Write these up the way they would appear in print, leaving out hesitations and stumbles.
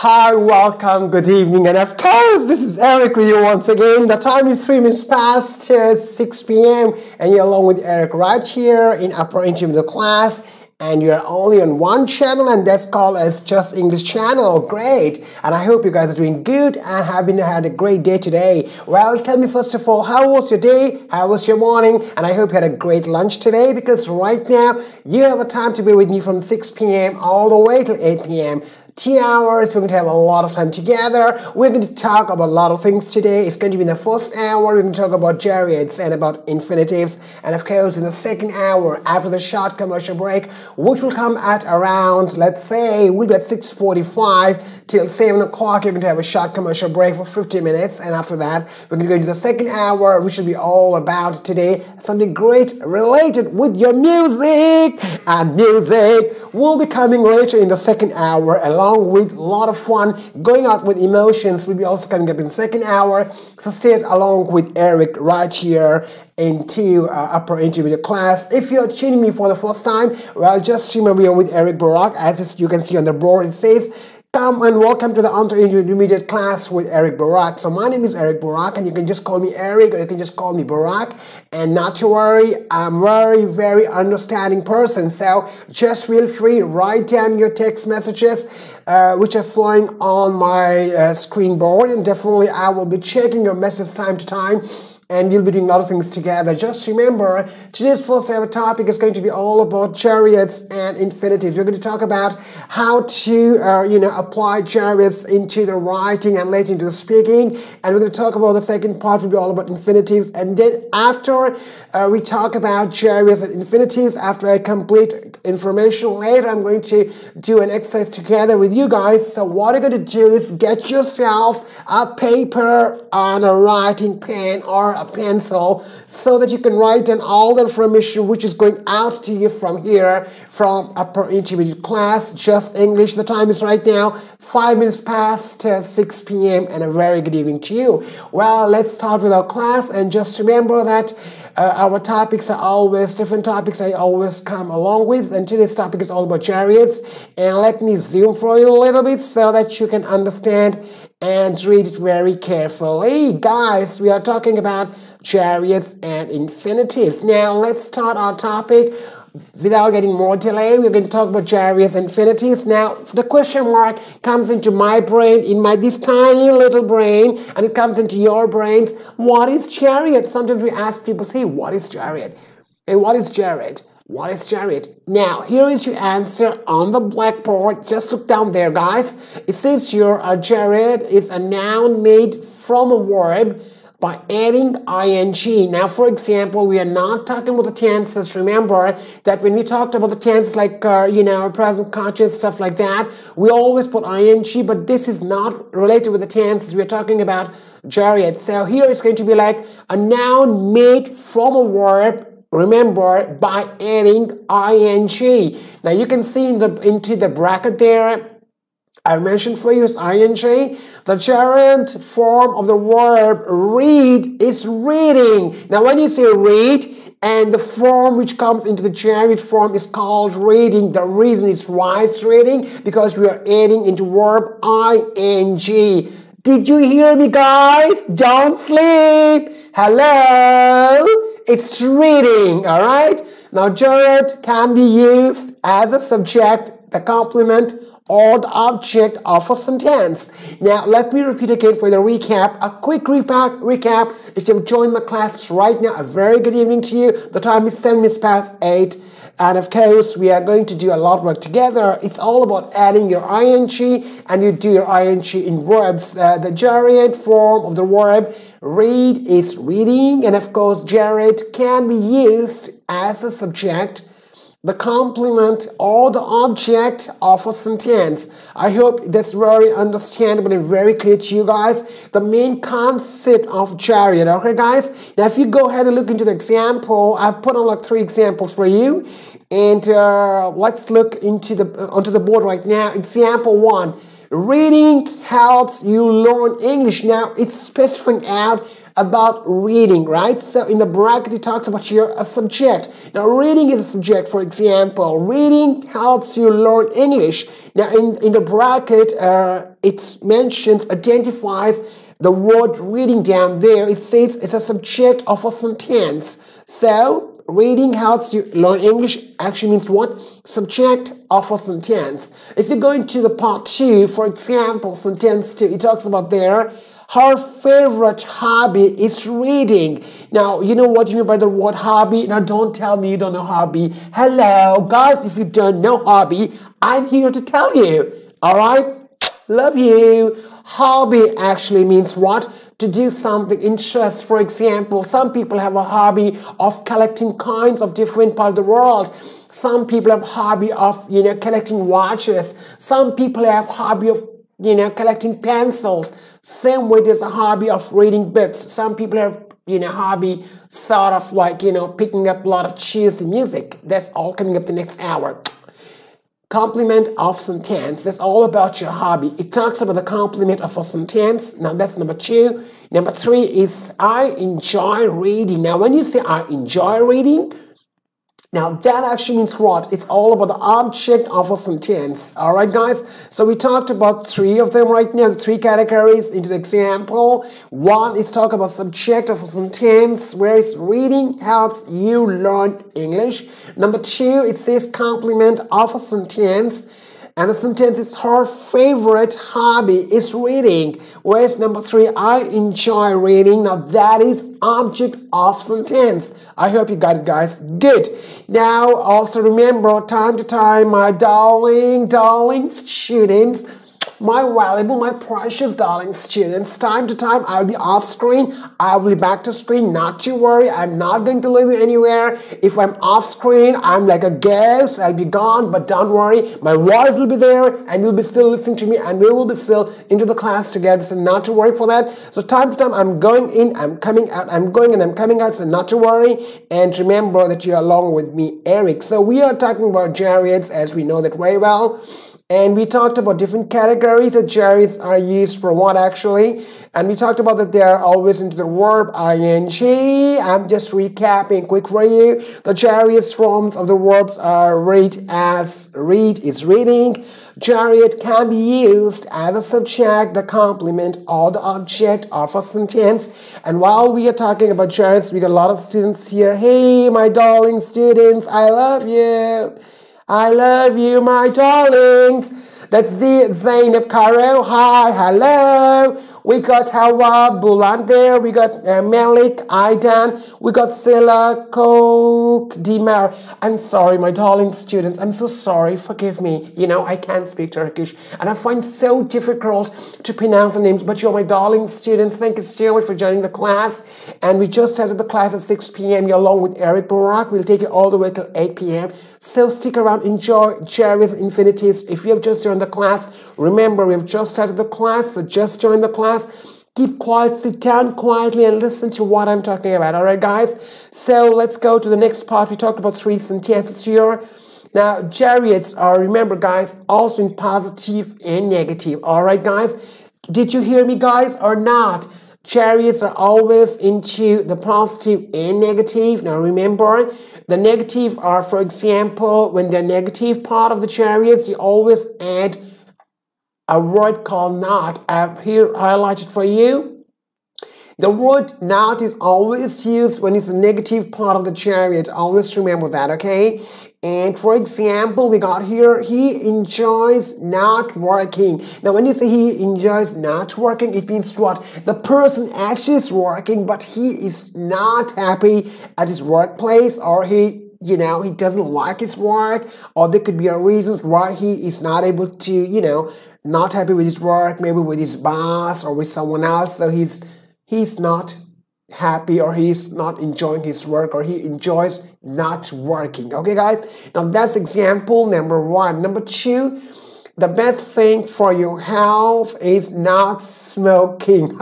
Hi, welcome, good evening, and of course, this is Eric with you once again. The time is 3 minutes past 6 p.m. and you're along with Eric right here in upper intermediate class. And you're only on one channel, and that's called as Justenglish Channel. Great. And I hope you guys are doing good and had a great day today. Well, tell me first of all, how was your day? How was your morning? And I hope you had a great lunch today, because right now you have a time to be with me from 6 p.m. all the way till 8 p.m. 2 hours, we're going to have a lot of time together. We're going to talk about a lot of things today. It's going to be in the first hour, we're going to talk about gerunds and about infinitives. And of course, in the second hour, after the short commercial break, which will come at around, let's say, we'll be at 6:45 till 7 o'clock. You're going to have a short commercial break for 50 minutes. And after that, we're going to go into the second hour, which will be all about today, something great related with your music. And music will be coming later in the second hour, along with a lot of fun going out with emotions will be also coming up in the second hour. So stay along with Eric right here into upper intermediate class. If you're tuning me for the first time, well, just remember you're with Eric Barak. As you can see on the board, it says, "Come and welcome to the intermediate class with Eric Barak." So my name is Eric Barak, and you can just call me Eric, or you can just call me Barak. And not to worry, I'm very understanding person. So just feel free, write down your text messages, which are flowing on my screen board, and definitely I will be checking your message time to time. And you'll be doing a lot of things together. Just remember, today's first ever topic is going to be all about gerunds and infinitives. We're going to talk about how to, apply gerunds into the writing and later into the speaking. And we're going to talk about the second part will be all about infinitives. And then after we talk about gerunds and infinitives, after I complete information later, I'm going to do an exercise together with you guys. So what you're going to do is get yourself a paper and a writing pen or a pencil so that you can write down all the information which is going out to you from here, from upper intermediate class, Just English. The time is right now 5 minutes past 6 p.m. and a very good evening to you. Well, let's start with our class, and just remember that our topics are always, different topics I always come along with, and today's topic is all about gerunds. And let me zoom for you a little bit so that you can understand and read it very carefully. Guys, we are talking about gerunds and infinitives. Now, let's start our topic. Without getting more delay, we're going to talk about gerunds and infinitives. Now, the question mark comes into my brain, in my this tiny little brain, and it comes into your brains. What is gerund? Sometimes we ask people, say, what is gerund? And what is gerund? What is gerund? Now, here is your answer on the blackboard. Just look down there, guys. It says here, a gerund is a noun made from a verb by adding ing. Now, for example, we are not talking about the tenses. Remember that when we talked about the tenses like, present continuous, stuff like that, we always put ing, but this is not related with the tenses. We're talking about gerund. So here it's going to be like a noun made from a verb, remember, by adding ing. Now, you can see into the bracket there, I mentioned for you is ing. The gerund form of the verb read is reading. Now, when you say read, and the form which comes into the gerund form is called reading, the reason is why it's reading, because we are adding into verb ing. Did you hear me, guys? Don't sleep. Hello? It's reading, all right? Now, gerund can be used as a subject, the complement, or the object of a sentence. Now, let me repeat again for the recap. A quick recap. If you've joined my class right now, a very good evening to you. The time is 7 minutes past 8. And of course, we are going to do a lot of work together. It's all about adding your ing, and you do your ing in verbs. The gerund form of the verb read is reading, and of course, gerund can be used as a subject, the complement, or the object of a sentence. I hope that's very understandable and very clear to you guys. The main concept of gerund, okay guys? Now if you go ahead and look into the example, I've put on like 3 examples for you. And let's look into onto the board right now. Example 1. Reading helps you learn English. Now it's specifying out about reading, right? So in the bracket, it talks about here a subject. Now, reading is a subject, for example. Reading helps you learn English. Now, in the bracket, it mentions, identifies the word reading down there. It says it's a subject of a sentence. So reading helps you learn English actually means what? Subject of a sentence. If you go into the part 2, for example, sentence 2, it talks about there, her favorite hobby is reading. Now, you know what you mean by the word hobby? Now, don't tell me you don't know hobby. Hello, guys, if you don't know hobby, I'm here to tell you. All right? Love you. Hobby actually means what? To do something, interest. For example, some people have a hobby of collecting coins of different parts of the world. Some people have a hobby of, collecting watches. Some people have a hobby of, collecting pencils. Same way there's a hobby of reading books. Some people have, hobby sort of like, picking up a lot of cheesy music. That's all coming up the next hour. Complement of sentence. That's all about your hobby. It talks about the complement of a sentence. Now that's number 2. Number 3 is I enjoy reading. Now when you say I enjoy reading, now that actually means what? It's all about the object of a sentence. Alright guys? So we talked about 3 of them right now, the 3 categories into the example. 1 is talk about subject of a sentence, whereas reading helps you learn English. Number 2, it says complement of a sentence. And the sentence is her favorite hobby is reading. Whereas number 3, I enjoy reading. Now that is object of sentence. I hope you got it, guys. Good. Now also remember, time to time, my darling students, my valuable, my precious darling students, time to time I'll be off screen. I will be back to screen. Not to worry. I'm not going to leave you anywhere. If I'm off screen, I'm like a ghost. I'll be gone, but don't worry. My voice will be there and you'll be still listening to me and we will be still into the class together. So not to worry for that. So time to time I'm going in, I'm coming out, I'm going and I'm coming out. So not to worry. And remember that you're along with me, Eric. So we are talking about gerunds as we know that very well. And we talked about different categories that gerunds are used for what actually. And we talked about that they are always into the verb ing. I'm just recapping quick for you. The gerund forms of the verbs are read as read is reading. Gerund can be used as a subject, the complement, or the object of a sentence. And while we are talking about gerunds, we got a lot of students here. Hey, my darling students, I love you. I love you, my darlings. That's Zainab Karo. Hi, hello. We got Hawa Bulan there. We got Malik, Aidan. We got Silla, Coke, Dimar. I'm sorry, my darling students. I'm so sorry. Forgive me. I can't speak Turkish. And I find it so difficult to pronounce the names. But you're my darling students. Thank you so much for joining the class. And we just started the class at 6 p.m. You're along with Eric Barak. We'll take you all the way till 8 p.m. So stick around, enjoy gerunds and infinitives. If you have just joined the class, remember we've just started the class, so just join the class. Keep quiet, sit down quietly and listen to what I'm talking about. Alright guys, so let's go to the next part. We talked about 3 sentences here. Now gerunds are, remember guys, also in positive and negative. Alright guys, did you hear me guys or not? Gerunds are always into the positive and negative. Now remember, the negative are, for example, when the negative part of the gerunds, you always add a word called not. I have here highlighted for you. The word not is always used when it's the negative part of the gerund. Always remember that, okay? And for example, we got here, he enjoys not working. Now, when you say he enjoys not working, it means what? The person actually is working, but he is not happy at his workplace, or he doesn't like his work, or there could be a reasons why he is not able to, not happy with his work, maybe with his boss or with someone else. So he's not happy, or he's not enjoying his work, or he enjoys not working. Okay guys, now that's example number 1. Number 2, the best thing for your health is not smoking.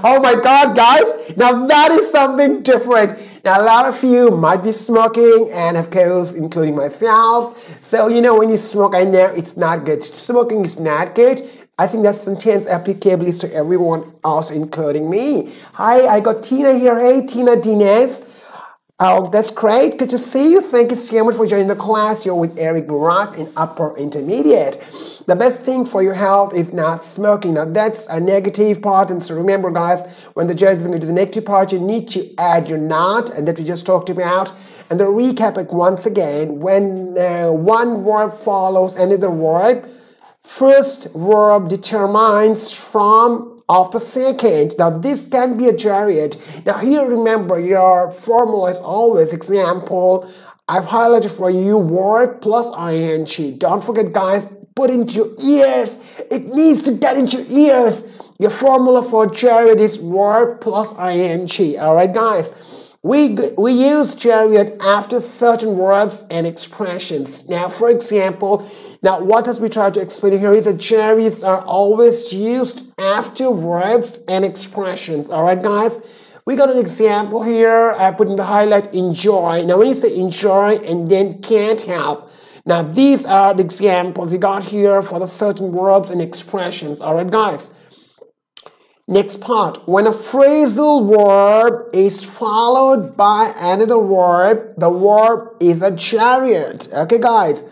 Oh my god guys, now that is something different. Now a lot of you might be smoking, and of course including myself. So when you smoke, I know it's not good. Smoking is not good. I think that sentence applicable is to everyone, also including me. Hi, I got Tina here. Hey, Tina Dines. Oh, that's great. Good to see you. Thank you so much for joining the class. You're with Eric Rock in Upper Intermediate. The best thing for your health is not smoking. Now, that's a negative part. And so remember, guys, when the judge is going to do the negative part, you need to add your not, and that we just talked about. And the recap, like, once again, when one verb follows another verb, first verb determines from of the second. Now, this can be a gerund. Now, here, remember, your formula is always, example, I've highlighted for you, verb plus ing. Don't forget, guys, put into your ears. It needs to get into your ears. Your formula for gerund is verb plus ing. All right, guys? We use gerund after certain verbs and expressions. Now, for example, now what does we try to explain here is that gerunds are always used after verbs and expressions. All right, guys? We got an example here. I put in the highlight, enjoy. Now, when you say enjoy and then can't help, now these are the examples you got here for the certain verbs and expressions. All right, guys? Next part, when a phrasal verb is followed by another verb, the verb is a gerund. Okay, guys?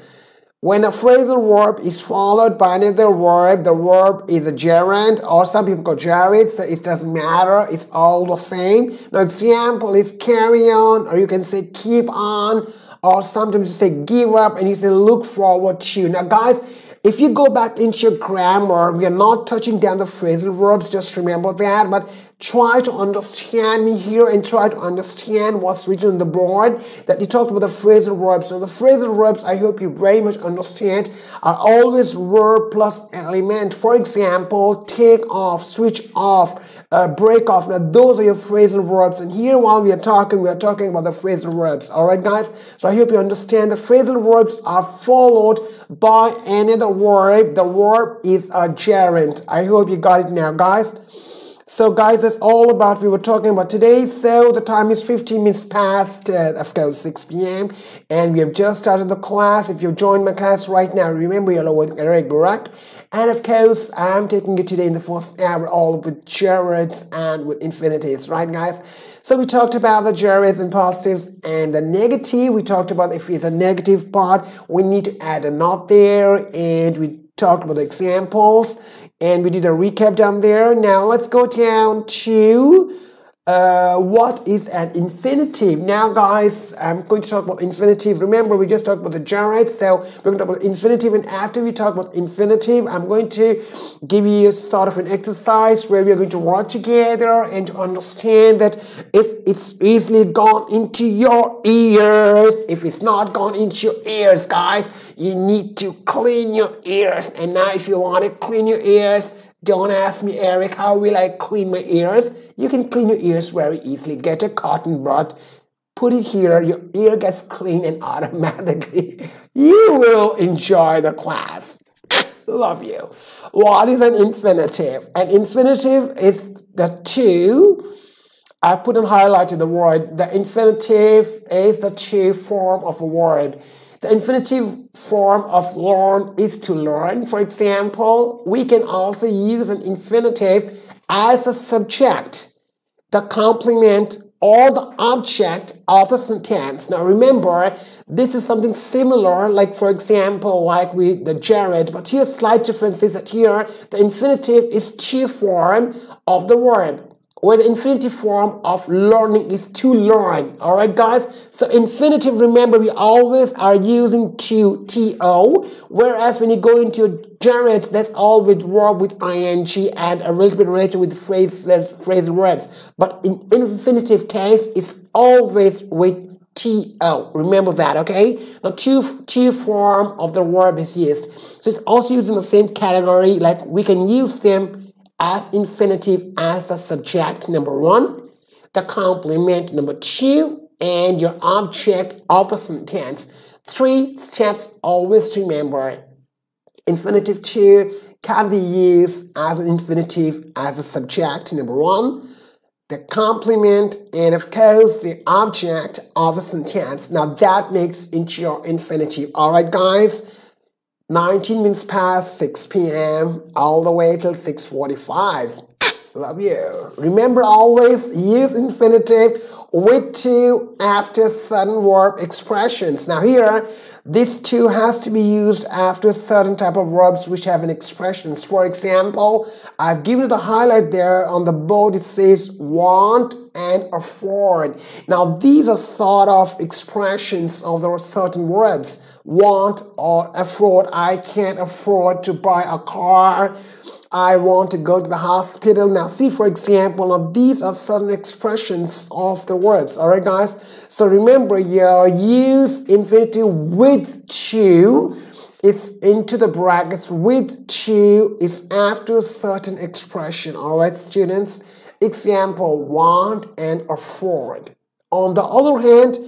When a phrasal verb is followed by another verb, the verb is a gerund, or some people call gerund, so it doesn't matter, it's all the same. Now, example is carry on, or you can say keep on, or sometimes you say give up, and you say look forward to. Now, guys, if you go back into your grammar, we are not touching down the phrasal verbs, just remember that, but try to understand me here and try to understand what's written on the board, that you talked about the phrasal verbs. So the phrasal verbs, I hope you very much understand, are always verb plus element. For example, take off, switch off, break off. Now, those are your phrasal verbs. And here, while we are talking about the phrasal verbs. All right, guys? So I hope you understand the phrasal verbs are followed by another verb. The verb is a gerund. I hope you got it now, guys. So, guys, that's all about we were talking about today. So the time is 15 minutes past, of course, 6 p.m. And we have just started the class. If you've joined my class right now, remember you're with Eric Rock. And of course, I'm taking it today in the first hour, all with gerunds and with infinitives, right, guys? So we talked about the gerunds and positives and the negative. We talked about if it's a negative part, we need to add a not there. And we talked about the examples. And we did a recap down there. Now let's go down to what is an infinitive. Now, guys, I'm going to talk about infinitive. Remember, we just talked about the gerund, so we're going to talk about infinitive. And after we talk about infinitive, I'm going to give you sort of an exercise where we're going to work together and to understand that if it's easily gone into your ears, if it's not gone into your ears, guys, you need to clean your ears. And now, if you want to clean your ears, don't ask me, Eric, how will I clean my ears? You can clean your ears very easily. Get a cotton bud, put it here, your ear gets clean, and automatically you will enjoy the class. Love you. What is an infinitive? An infinitive is the two. I put and highlighted the word. The infinitive is the to form of a word. The infinitive form of learn is to learn. For example, we can also use an infinitive as a subject, the complement, or the object of a sentence. Now remember, this is something similar, like for example, like with the gerund, but here slight difference is that here the infinitive is to form of the verb, where the infinitive form of learning is to learn. All right, guys? So infinitive, remember, we always are using to, whereas when you go into gerunds, that's all with verb with ing and a little bit related with phrasal verbs. But in infinitive case, it's always with to. Remember that, okay? Now, to form of the verb is used. So it's also used in the same category, like we can use them as infinitive as a subject, number one, the complement, number two, and your object of the sentence. 3 steps always remember. Infinitive to can be used as an infinitive as a subject, number one, the complement, and of course the object of the sentence. Now that makes into your infinitive. All right, guys? 19 minutes past 6 p.m. all the way till 6:45. Love you. Remember, always use infinitive with to after certain verb expressions. Now here, this to has to be used after certain type of verbs which have an expressions. For example, I've given it a highlight there on the board. It says want and afford. Now these are sort of expressions of the certain verbs. Want or afford. I can't afford to buy a car. I want to go to the hospital. Now see, for example, now these are certain expressions of the verbs. Alright guys, so remember, you use infinitive with to. It's into the brackets. With to is after a certain expression. Alright students, example, want and afford. On the other hand,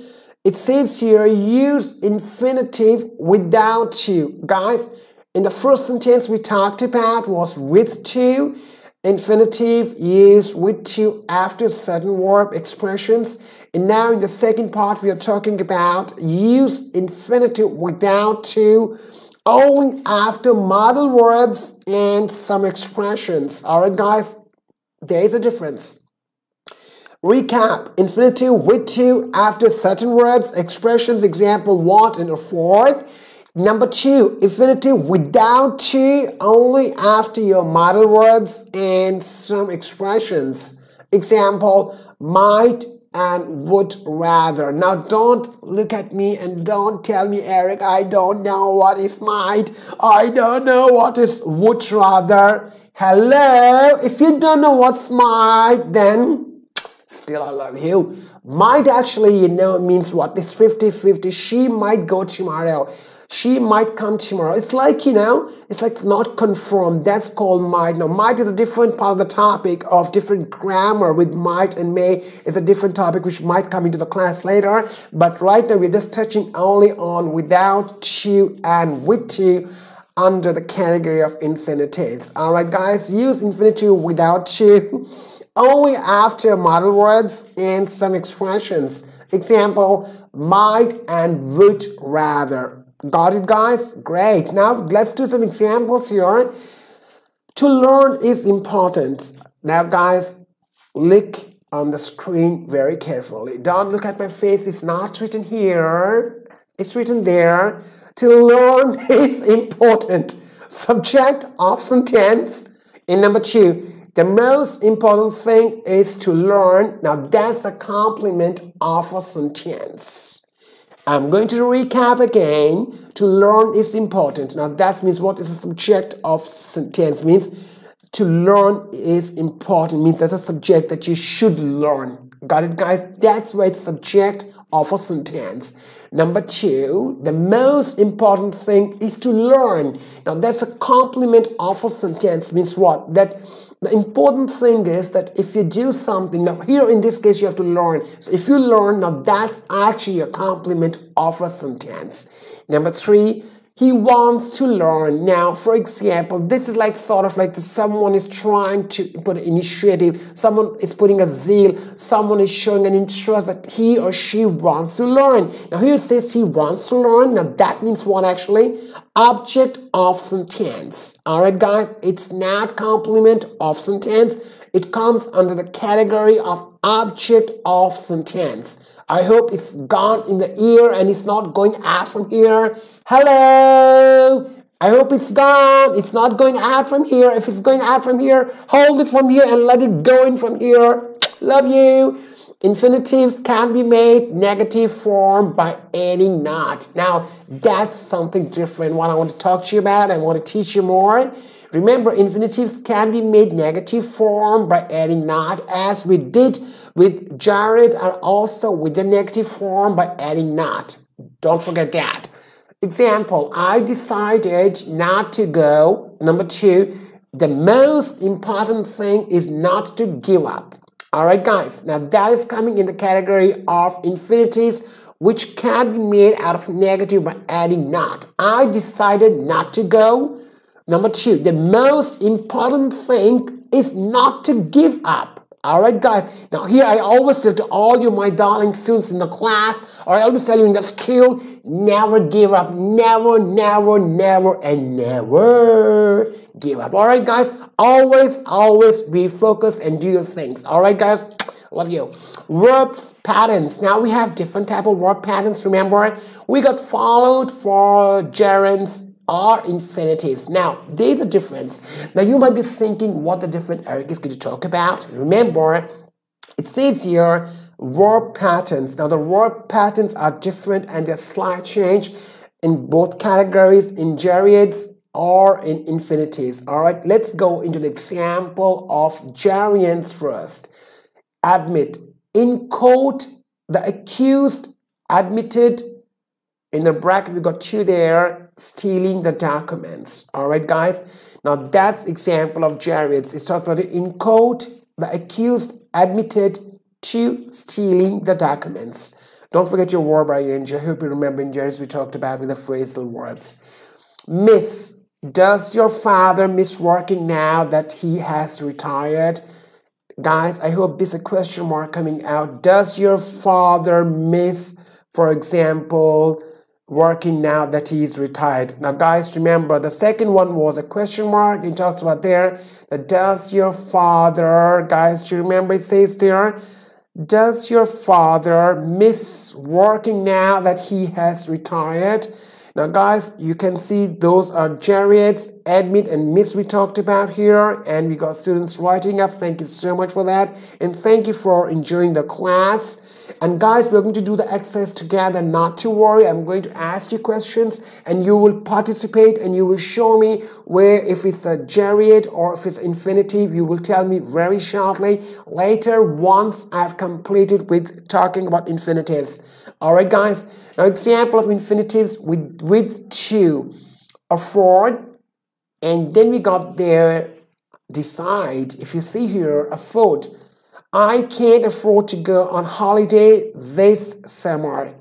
it says here, use infinitive without to. Guys, in the first sentence we talked about was with to. Infinitive used with to after certain verb expressions. And now in the second part we are talking about use infinitive without to only after modal verbs and some expressions. Alright guys, there is a difference. Recap, infinitive with to after certain verbs, expressions, example, want and afford. Number 2, infinitive without to only after your modal verbs and some expressions. Example, might and would rather. Now don't look at me and don't tell me, Eric, I don't know what is might. I don't know what is would rather. Hello, if you don't know what's might, then still I love you. Might actually, you know, means what? It's 50-50. She might go tomorrow. She might come tomorrow. It's like, you know, it's like it's not confirmed. That's called might. Now, might is a different part of the topic of different grammar with might and may. It's a different topic which might come into the class later. But right now, we're just touching only on without to and with to under the category of infinitives. All right, guys, use infinitive without to only after modal words and some expressions. Example, might and would rather. Got it, guys? Great. Now let's do some examples here. To learn is important. Now, guys, look on the screen very carefully. Don't look at my face. It's not written here. It's written there. To learn is important. Subject of sentence. And number 2, the most important thing is to learn. Now, that's a complement of a sentence. I'm going to recap again. To learn is important. Now that means what is the subject of sentence? Means to learn is important. Means that's a subject that you should learn. Got it, guys? That's why it's subject of a sentence. Number 2, the most important thing is to learn. Now that's a complement of a sentence. Means what? That the important thing is that if you do something, now here in this case you have to learn. So if you learn, now that's actually a complement of a sentence. Number 3, he wants to learn. Now, for example, this is like sort of like someone is trying to put an initiative, someone is putting a zeal, someone is showing an interest that he or she wants to learn. Now here it says he wants to learn. Now that means what actually? Object of sentence. Alright guys, it's not complement of sentence. It comes under the category of object of sentence. I hope it's gone in the ear and it's not going out from here. Hello! I hope it's gone. It's not going out from here. If it's going out from here, hold it from here and let it go in from here. Love you. Infinitives can be made negative form by adding not. Now, that's something different. What I want to talk to you about, I want to teach you more. Remember, infinitives can be made negative form by adding not, as we did with Jared, and also with the negative form by adding not. Don't forget that. Example, I decided not to go. Number 2, the most important thing is not to give up. Alright guys, now that is coming in the category of infinitives which can be made out of negative by adding not. I decided not to go. Number 2, the most important thing is not to give up. Alright guys, now here I always tell to all you my darling students in the class, or I always tell you in the school, Never give up. Never, never, never, and never give up. All right, guys. Always, always be focused and do your things. All right, guys. Love you. Verbs patterns. Now we have different type of verb patterns. Remember, we got followed for gerunds or infinitives. Now, there's a difference. Now, you might be thinking what the different Eric is going to talk about. Remember, it says here verb patterns. Now, the verb patterns are different and there's slight change in both categories, in gerunds or in infinitives. All right, let's go into the example of gerunds first. Admit. In quote, the accused admitted, in the bracket we got two there, stealing the documents. All right, guys. Now that's example of gerunds. It's talking about in quote, the accused admitted to stealing the documents. Don't forget your verb ing. I hope you remember in gerunds we talked about with the phrasal verbs. Miss. Does your father miss working now that he has retired? Guys, I hope this is a question mark coming out. Does your father miss, for example, working now that he's retired? Now, guys, remember, the second one was a question mark. It talks about there that does your father, guys, do you remember it says there, does your father miss working now that he has retired? Now, guys, you can see those are gerunds, admit and miss we talked about here. And we got students writing up. Thank you so much for that. And thank you for enjoying the class. And guys, we're going to do the exercise together. Not to worry. I'm going to ask you questions and you will participate and you will show me where, if it's a gerund or if it's infinitive, you will tell me very shortly later once I've completed with talking about infinitives. All right, guys. Now, example of infinitives with to, afford, and then we got there, decide. If you see here, afford. I can't afford to go on holiday this summer.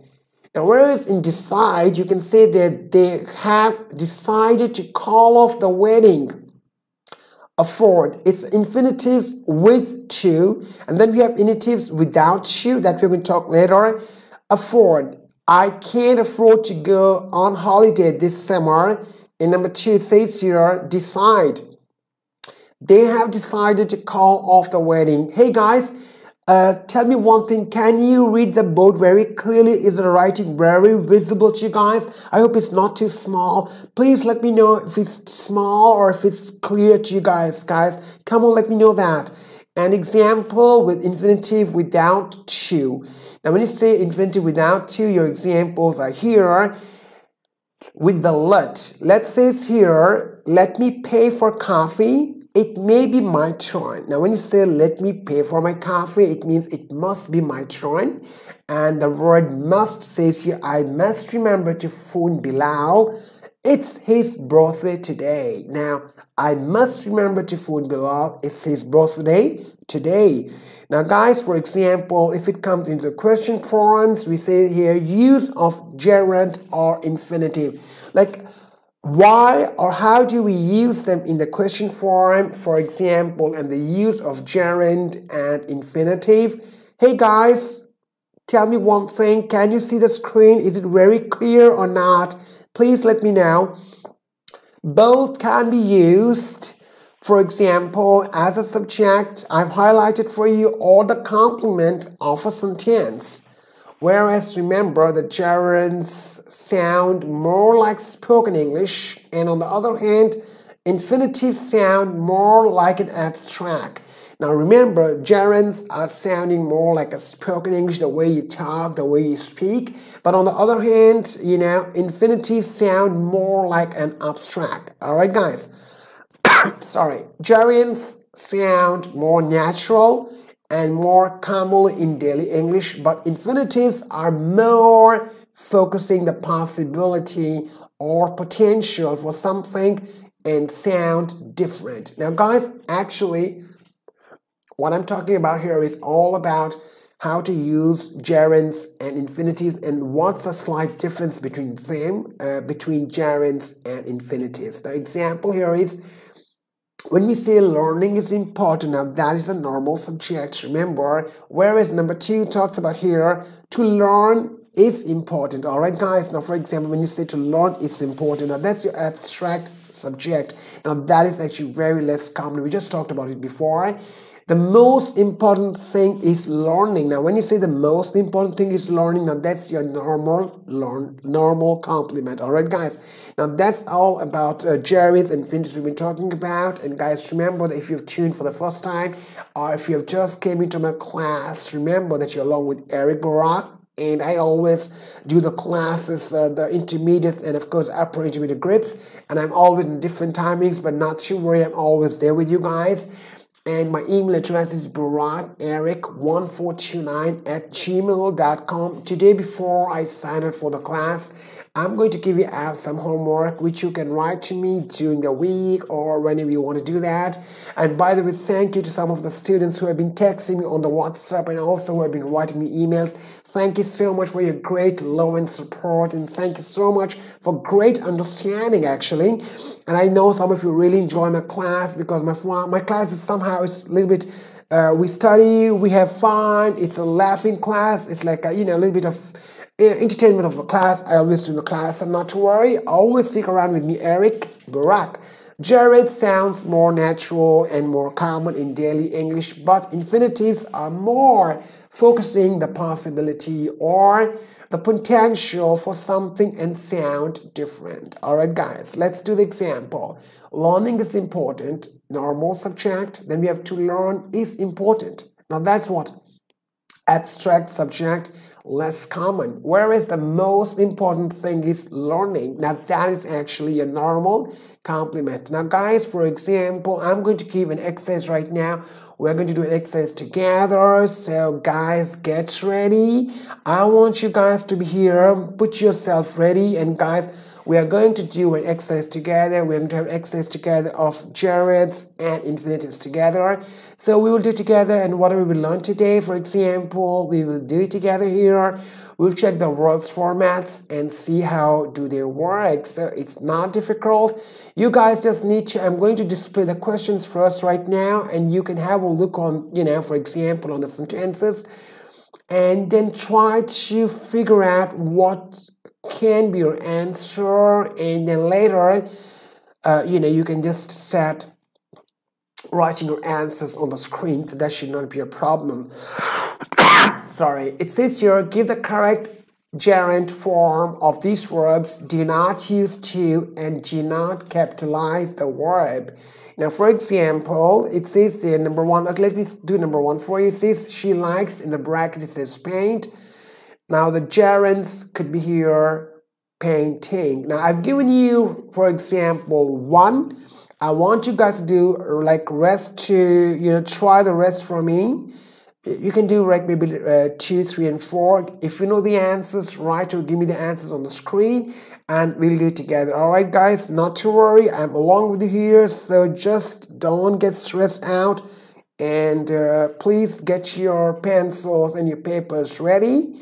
Now, whereas in decide, you can say that they have decided to call off the wedding. Afford. It's infinitives with to, and then we have infinitives without to that we're going to talk later. Afford. I can't afford to go on holiday this summer. And number two, it says here, decide. They have decided to call off the wedding. Hey guys, tell me one thing. Can you read the board very clearly? Is the writing very visible to you guys? I hope it's not too small. Please let me know if it's small or if it's clear to you guys. Guys, come on, let me know that. An example with infinitive without to. Now, when you say infinitive without to, your examples are here with the let. Let's say here, let me pay for coffee. It may be my turn. Now, when you say let me pay for my coffee, it means it must be my turn. And the word must says here, I must remember to phone Bilal. It's his birthday today. Now, I must remember to phone Bilal. It's his birthday today. Now, guys, for example, if it comes into question forms, we say here use of gerund or infinitive. Like, why or how do we use them in the question form, for example, and the use of gerund and infinitive? Hey, guys, tell me one thing. Can you see the screen? Is it very clear or not? Please let me know. Both can be used. For example, as a subject, I've highlighted for you or the complement of a sentence. Whereas, remember, the gerunds sound more like spoken English, and on the other hand, infinitives sound more like an abstract. Now, remember, gerunds are sounding more like a spoken English, the way you talk, the way you speak. But on the other hand, you know, infinitives sound more like an abstract. All right, guys. Sorry, gerunds sound more natural and more common in daily English, but infinitives are more focusing the possibility or potential for something and sound different. Now, guys, actually, what I'm talking about here is all about how to use gerunds and infinitives and what's the slight difference between them, between gerunds and infinitives. The example here is when we say learning is important, now that is a normal subject, remember, whereas number two talks about here, to learn is important. All right, guys. Now, for example, when you say to learn is important, now that's your abstract subject. Now, that is actually very less common. We just talked about it before. The most important thing is learning. Now, when you say the most important thing is learning, now that's your normal complement. All right, guys. Now, that's all about gerunds and infinitives we've been talking about. And guys, remember that if you've tuned for the first time, or if you have just came into my class, remember that you're along with Eric Barak. And I always do the classes, the intermediate and of course upper intermediate grips. And I'm always in different timings, but not to worry, I'm always there with you guys. And my email address is barakeric1429@gmail.com. Today, before I sign up for the class, I'm going to give you out some homework which you can write to me during the week or whenever you want to do that. And by the way, thank you to some of the students who have been texting me on the WhatsApp and also who have been writing me emails. Thank you so much for your great love and support, and thank you so much for great understanding actually. And I know some of you really enjoy my class because my class is somehow it's a little bit we study, we have fun, it's a laughing class, it's like a little bit of entertainment of the class. I always do the class, and not to worry, always stick around with me, Eric Barak. Gerund sounds more natural and more common in daily English, but infinitives are more focusing the possibility or the potential for something and sound different. All right, guys, let's do the example. Learning is important, normal subject. Then we have to learn is important. Now that's what? Abstract subject, less common. Whereas the most important thing is learning. Now that is actually a normal complement. Now guys, for example, I'm going to give an exercise right now. We're going to do an exercise together. So guys, get ready. I want you guys to be here. Put yourself ready. And guys, we are going to do an exercise together. We're going to have an exercise together of gerunds and infinitives together. So we will do it together, and whatever we learn today, for example, we will do it together here. We'll check the words formats and see how do they work. So it's not difficult. You guys just need to, I'm going to display the questions first right now, and you can have a look on, for example, on the sentences, and then try to figure out what can be your answer, and then later, you can just start writing your answers on the screen. So that should not be a problem. Sorry. It says here, give the correct gerund form of these verbs. Do not use to and do not capitalize the verb. Now, for example, it says there, number one. Okay, let me do number one for you. It says she likes, in the bracket it says paint. Now, the gerunds could be here, painting. Now, I've given you, for example, one. I want you guys to do like rest to, try the rest for me. You can do like maybe 2, 3, and 4. If you know the answers, write or give me the answers on the screen, and we'll do it together. All right, guys, not to worry. I'm along with you here, so just don't get stressed out. And please get your pencils and your papers ready.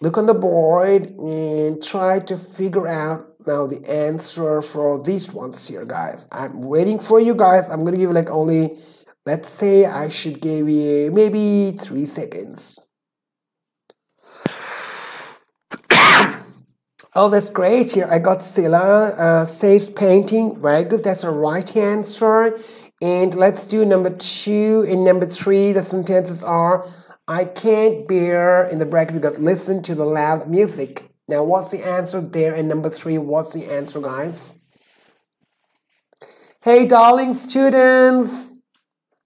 Look on the board and try to figure out now the answer for these ones here, guys. I'm waiting for you guys. I'm going to give you like only, let's say I should give you maybe 3 seconds. Oh, that's great. Here I got Silla says painting. Very good. That's a right answer. And let's do number 2 and number 3. The sentences are, I can't bear, in the bracket we got listen to the loud music. Now, what's the answer there? And number 3, what's the answer, guys? Hey, darling students.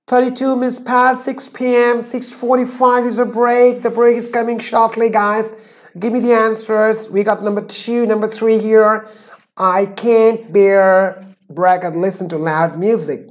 32 minutes past 6 p.m. 6:45 is a break. The break is coming shortly, guys. Give me the answers. We got number 2, number 3 here. I can't bear, bracket, listen to loud music.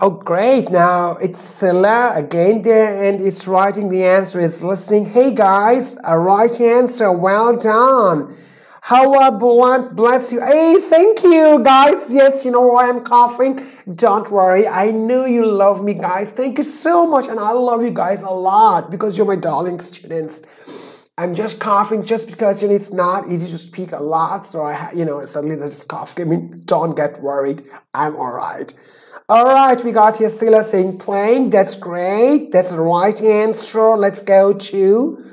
Oh, great. Now, it's Silla again there, and it's writing the answer. It's listening. Hey, guys, a right answer. Well done. How about bless you. Hey, thank you, guys. Yes, you know why I'm coughing. Don't worry. I know you love me, guys. Thank you so much, and I love you guys a lot because you're my darling students. I'm just coughing just because, it's not easy to speak a lot, so suddenly I just cough. Don't get worried. I'm all right. Alright, we got here Sila saying playing. That's great. That's the right answer. Let's go to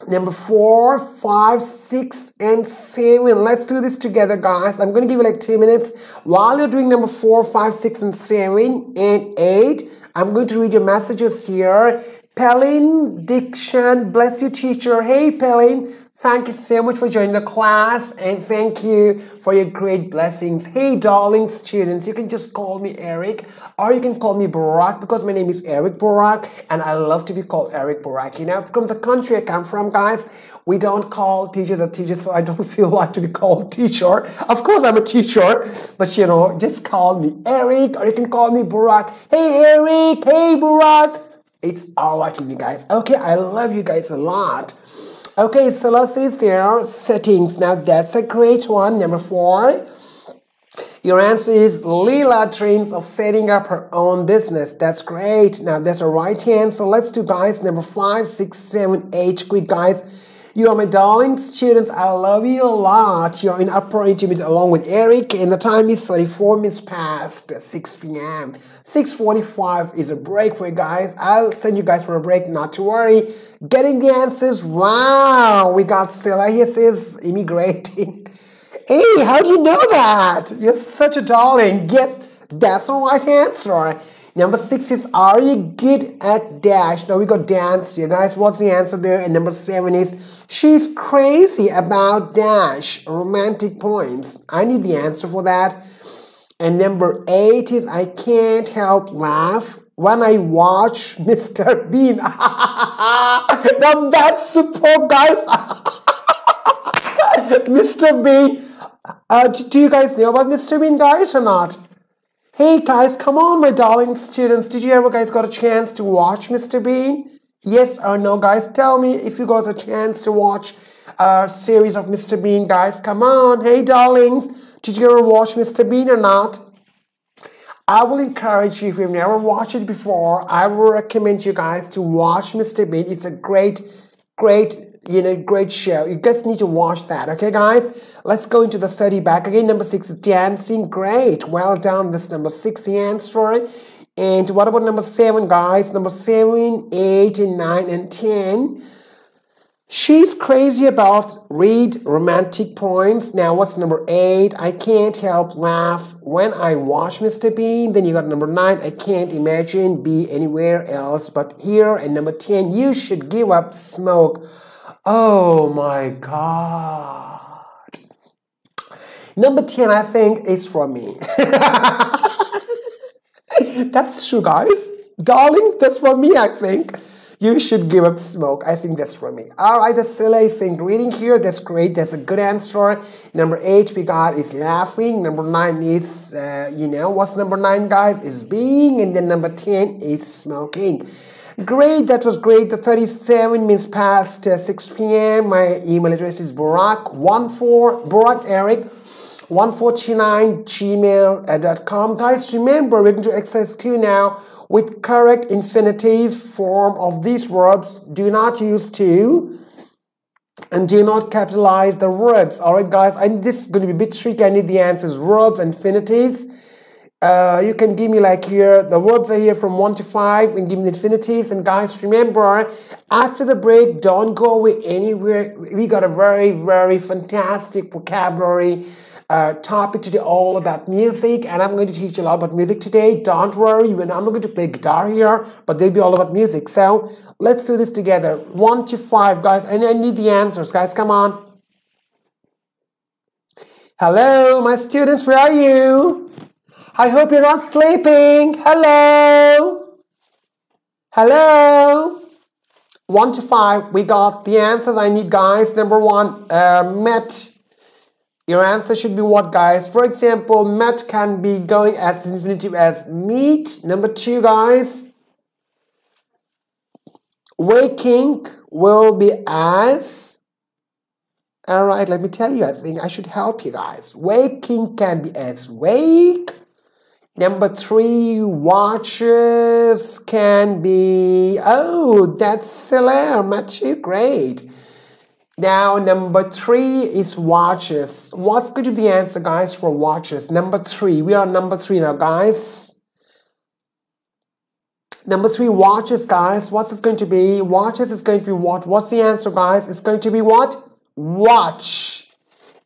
number 4, 5, 6, and 7. Let's do this together, guys. I'm going to give you like 2 minutes. While you're doing number 4, 5, 6, and 7, and 8, I'm going to read your messages here. Pelin Dikshan, bless you, teacher. Hey, Pelin. Thank you so much for joining the class, and thank you for your great blessings. Hey, darling students, you can just call me Eric, or you can call me Barak, because my name is Eric Barak, and I love to be called Eric Barak. You know, from the country I come from, guys, we don't call teachers as teachers, so I don't feel like to be called teacher. Of course, I'm a teacher, but you know, just call me Eric, or you can call me Barak. Hey, Eric. Hey, Barak. It's all right with you guys. Okay, I love you guys a lot. Okay, so let's see there, settings. Now, that's a great one. Number 4. Your answer is Leela dreams of setting up her own business. That's great. Now, that's the right answer. Let's do, guys, number 5, 6, 7, 8. Quick, guys. You are my darling students. I love you a lot. You're in upper intermediate along with Eric, and the time is 34 minutes past 6 p.m. 6:45 is a break for you guys. I'll send you guys for a break, not to worry. Getting the answers. Wow, we got Sila. He says immigrating. Hey, how do you know that? You're such a darling. Yes, that's the right answer. Number 6 is, are you good at dash? Now we got dance here, guys. What's the answer there? And number 7 is, she's crazy about dash, romantic poems. I need the answer for that. And number 8 is, I can't help laugh when I watch Mr. Bean. Now that's superb, guys. Mr. Bean. Do you guys know about Mr. Bean, guys, or not? Hey guys, come on, my darling students. Did you ever guys got a chance to watch Mr. Bean? Yes or no, guys? Tell me if you got a chance to watch a series of Mr. Bean, guys. Come on. Hey, darlings. Did you ever watch Mr. Bean or not? I will encourage you, if you've never watched it before, I will recommend you guys to watch Mr. Bean. It's a great show. You guys need to watch that, okay, guys? Let's go into the study back again. Number 6 is dancing. Great. Well done. This number 6 the answer. And what about number 7, guys? Number 7, 8, and 9, and 10. She's crazy about read romantic poems. Now, what's number 8? I can't help laugh when I watch Mr. Bean. Then you got number 9. I can't imagine be anywhere else but here. And number 10, you should give up smoke. Oh my God. Number 10, I think, is from me. That's true, guys. Darlings, that's from me, I think. You should give up smoke. I think that's from me. All right, that's Sila is saying reading here. That's great. That's a good answer. Number 8 we got is laughing. Number 9 is, what's number 9, guys? Is being. And then number 10 is smoking. Great, that was great. The 37 minutes past 6 p.m. My email address is Barak14gmail.com. Guys, remember, we're going to exercise 2 now with correct infinitive form of these verbs. Do not use to and do not capitalize the verbs. All right, guys, this is going to be a bit tricky. I need the answers, verbs, infinitives. You can give me like here, the verbs are here from 1 to 5 and give me the infinitives. And guys, remember, after the break, don't go away anywhere. We got a very, very fantastic vocabulary topic today all about music, and I'm going to teach you a lot about music today. Don't worry, I'm not going to play guitar here, but they'll be all about music. So let's do this together. 1 to 5, guys, and I need the answers, guys. Come on. Hello, my students, where are you? I hope you're not sleeping. Hello. Hello. 1 to 5, we got the answers I need, guys. Number 1, met. Your answer should be what, guys? For example, met can be going as infinitive as meet. Number 2, guys, waking will be as. All right, let me tell you, I think I should help you guys. Waking can be as wake. Number 3, watches can be, oh, that's Celer, Matthew, great. Now, number 3 is watches. What's going to be the answer, guys, for watches? Number 3. We are number 3 now, guys. Number 3, watches, guys. What's it going to be? Watches is going to be what? What's the answer, guys? It's going to be what? Watch.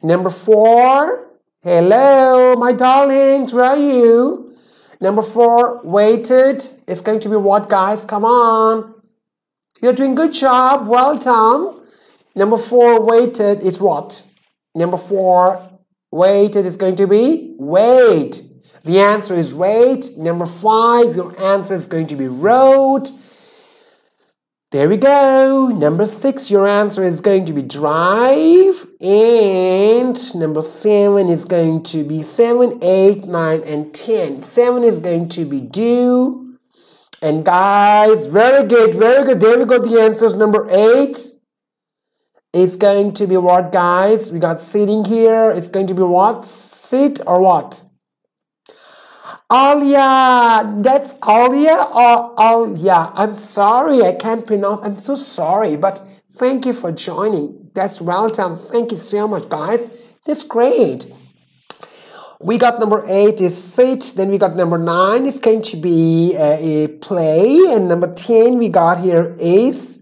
Number 4, hello, my darlings, where are you? Number 4, waited. It's going to be what, guys? Come on. You're doing good job. Well done. Number 4, waited is what? Number 4, waited is going to be wait. The answer is wait. Number 5, your answer is going to be wrote. There we go. Number 6, your answer is going to be drive. And number 7 is going to be 7, 8, 9, and 10. 7 is going to be do. And guys, very good, very good. There we go, the answers. Number 8 is going to be what, guys? We got sitting here. It's going to be what? Sit or what? Alia, that's Alia or Alia? I'm sorry, I can't pronounce. I'm so sorry, but thank you for joining. That's well done. Thank you so much, guys. That's great. We got number 8 is sit. Then we got number 9 is going to be a play. And number 10 we got here is...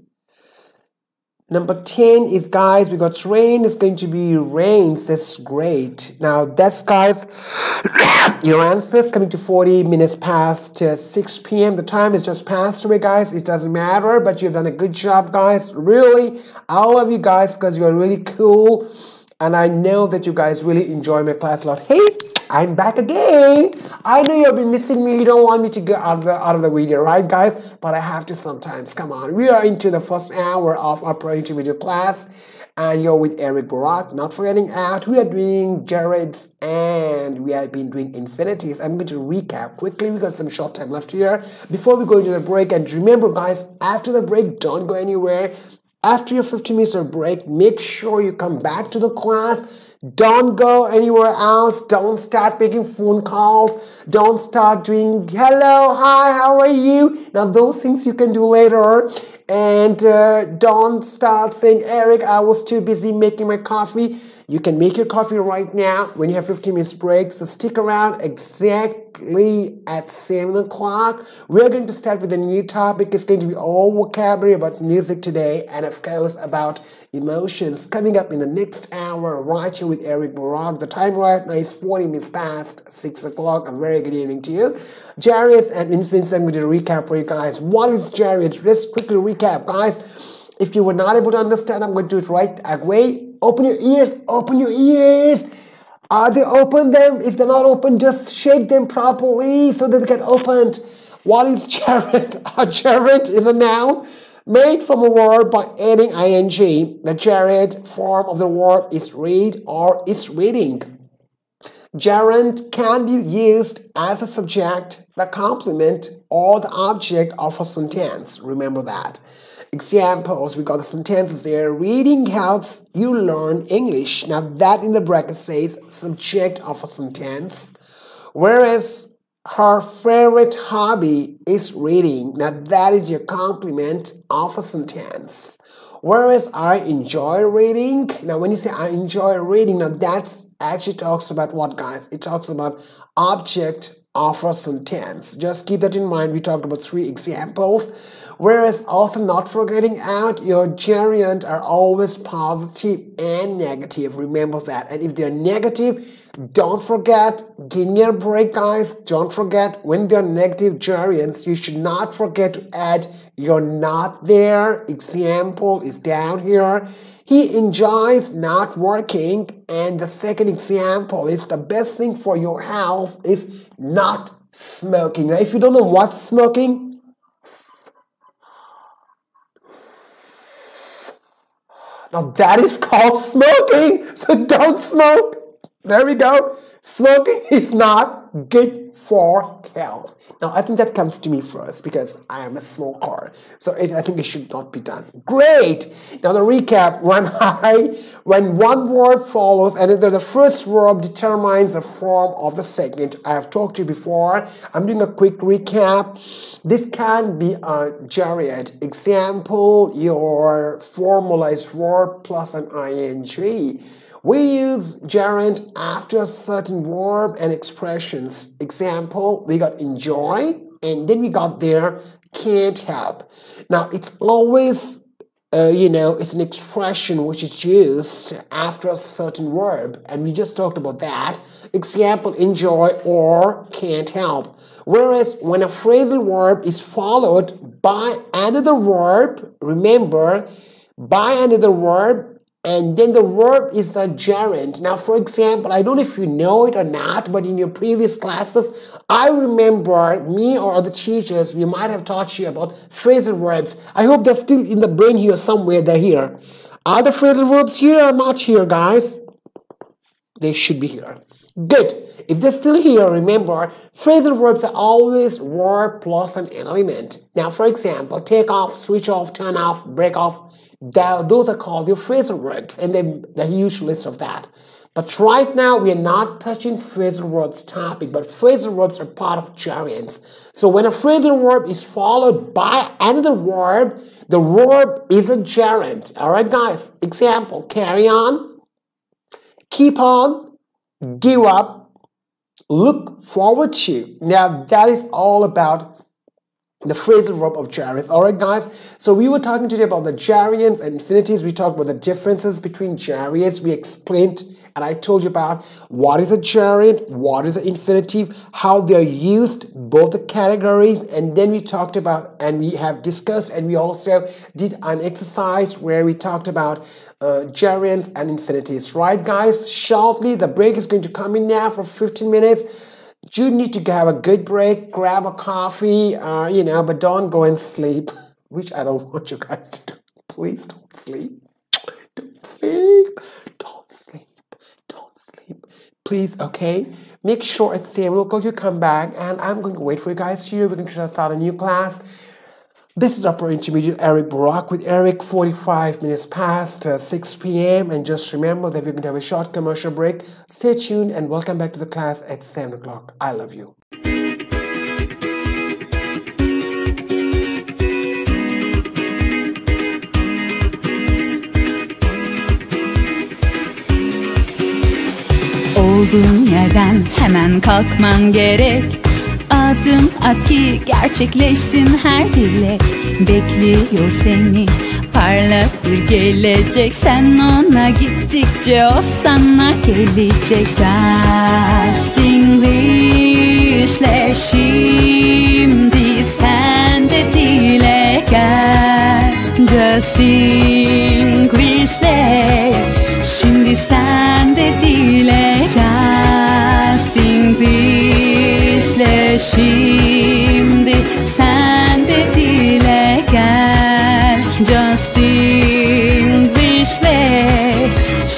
Number 10 is, guys, we got rain. It's going to be rains. That's great. Now, that's, guys, your answers coming to 40 minutes past 6 p.m. The time is just passed away, guys. It doesn't matter, but you've done a good job, guys. Really, I love you guys because you're really cool. And I know that you guys really enjoy my class a lot. Hey, I'm back again. I know you've been missing me. You don't want me to go out of the video, right, guys? But I have to sometimes. Come on. We are into the first hour of our pre-intermediate class. And you're with Eric Barak. Not forgetting out, we are doing Gerunds and we have been doing Infinitives. I'm going to recap quickly. We got some short time left here before we go into the break. And remember, guys, after the break, don't go anywhere. After your 15 minutes of break, make sure you come back to the class. Don't go anywhere else. Don't start making phone calls. Don't start doing hello, hi, how are you? Now, those things you can do later. And don't start saying, Eric, I was too busy making my coffee. You can make your coffee right now when you have 15 minutes break. So stick around exactly at 7 o'clock. We're going to start with a new topic. It's going to be all vocabulary about music today. And of course, about emotions coming up in the next hour right here with Eric Barak. The time right now is 40 minutes past 6 o'clock. A very good evening to you. Gerunds and Infinitives, I'm going to recap for you guys. What is Gerunds? Let's quickly recap, guys. If you were not able to understand, I'm going to do it right away. Open your ears. Open your ears. Are they open them? If they're not open, just shake them properly so that they get opened. What is gerund? A gerund is a noun made from a verb by adding ing. The gerund form of the verb is read or is reading. Gerund can be used as a subject, the complement, or the object of a sentence. Remember that. Examples, we got the sentences there. Reading helps you learn English. Now that in the bracket says subject of a sentence. Whereas her favorite hobby is reading. Now that is your complement of a sentence. Whereas I enjoy reading. Now when you say I enjoy reading, now that's actually talks about what, guys? It talks about object of a sentence. Just keep that in mind. We talked about 3 examples. Whereas also not forgetting out, your gerunds are always positive and negative. Remember that. And if they're negative, don't forget, give me a break, guys. Don't forget, when they're negative gerunds, you should not forget to add you're not there. Example is down here. He enjoys not working. And the second example is the best thing for your health is not smoking. Now, if you don't know what's smoking, now that is called smoking, so don't smoke. There we go. Smoking is not good for health. Now, I think that comes to me first because I am a smoker. So I think it should not be done. Great. Now, the recap. When one word follows and the first verb determines the form of the second. I have talked to you before. I'm doing a quick recap. This can be a gerund. Example, your formalized verb plus an ing. We use gerund after a certain verb and expressions. Example, we got enjoy and then we got there, can't help. Now, it's always, it's an expression which is used after a certain verb, and we just talked about that. Example, enjoy or can't help. Whereas when a phrasal verb is followed by another verb, remember, by another verb, and then the verb is a gerund. Now, for example, I don't know if you know it or not, but in your previous classes, I remember me or other teachers, we might have taught you about phrasal verbs. I hope they're still in the brain here somewhere. They're here. Are the phrasal verbs here or not here, guys? They should be here. Good. If they're still here, remember, phrasal verbs are always verb plus an element. Now, for example, take off, switch off, turn off, break off. Those are called your phrasal verbs, and the huge list of that. But right now, we are not touching phrasal verbs topic, but phrasal verbs are part of gerunds. So when a phrasal verb is followed by another verb, the verb is a gerund. All right, guys. Example, carry on, keep on, give up, look forward to. Now, that is all about the phrasal verb of gerunds. All right, guys. So we were talking today about the gerunds and infinitives. We talked about the differences between gerunds. We explained and I told you about what is a gerund, what is an infinitive, how they're used, both the categories, and then we talked about and we have discussed and we also did an exercise where we talked about gerunds and infinitives. Right, guys? Shortly, the break is going to come in now for 15 minutes. You need to have a good break, grab a coffee, but don't go and sleep, which I don't want you guys to do. Please don't sleep. Don't sleep. Don't sleep. Don't sleep. Please, okay? Make sure at 7 o'clock you come back, and I'm going to wait for you guys here. We're going to start a new class. This is Upper Intermediate Eric Barak with Eric, 45 minutes past 6 p.m. And just remember that we're going to have a short commercial break. Stay tuned and welcome back to the class at 7 o'clock. I love you. Olduğun yerden hemen kalkman gerek. Adım at ki gerçekleşsin her dilek. Bekliyor seni parlak bir gelecek. Sen ona gittikçe o sana gelecek. Justenglish'le şimdi sen de dile gel. Justenglish'le şimdi sen de dile gel. Justenglish'le şimdi sen de dile gel. Justenglish'le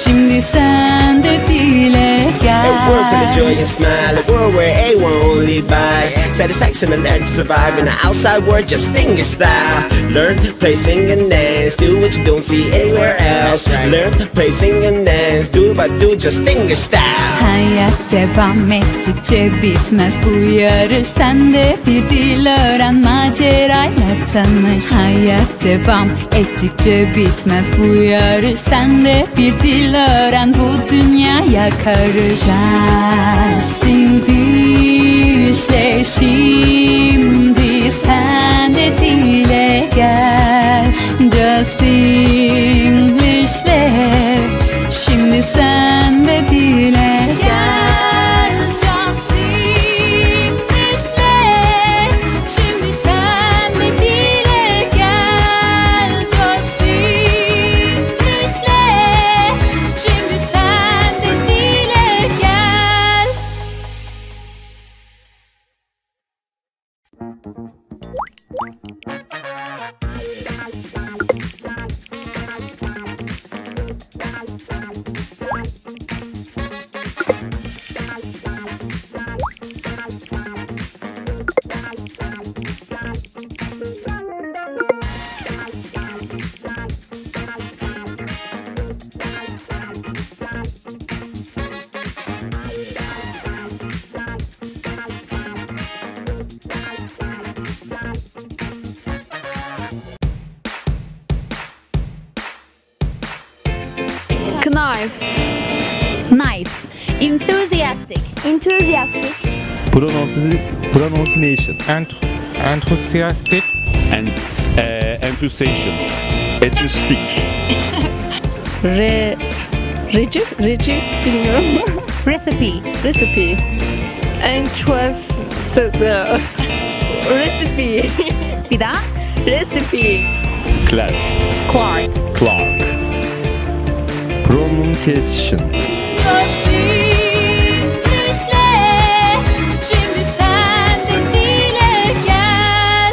şimdi sen de dile gel. A world with a joy and smile, a world where everyone only by satisfaction and learn to survive in the outside world, Justenglish style. Learn, play, sing and dance, do what you don't see anywhere else. Learn, play, sing and dance, do but do Justenglish style. Hayat devam ettikçe bitmez bu yarış. Sen de bir dil öğren, macerayla tanış. Hayat devam ettikçe bitmez bu yarış. Sen de bir dil öğren, bu dünyaya karış. Justenglish'le şimdi sen de dile gel. Justenglish'le şimdi sen de dile gel. Justenglish'le şimdi sen de dile gel. Justenglish'le şimdi sen de dile gel. Knife. Knife. Enthusiastic. Enthusiastic. Pronunciation. Enthusiastic. Enthusiasm. Enthusiastic. Reci bilmiyorum. Recipe. Recipe. Bir daha. Recipe. Clark. Pronunciation. Şimdi sen de dile gel.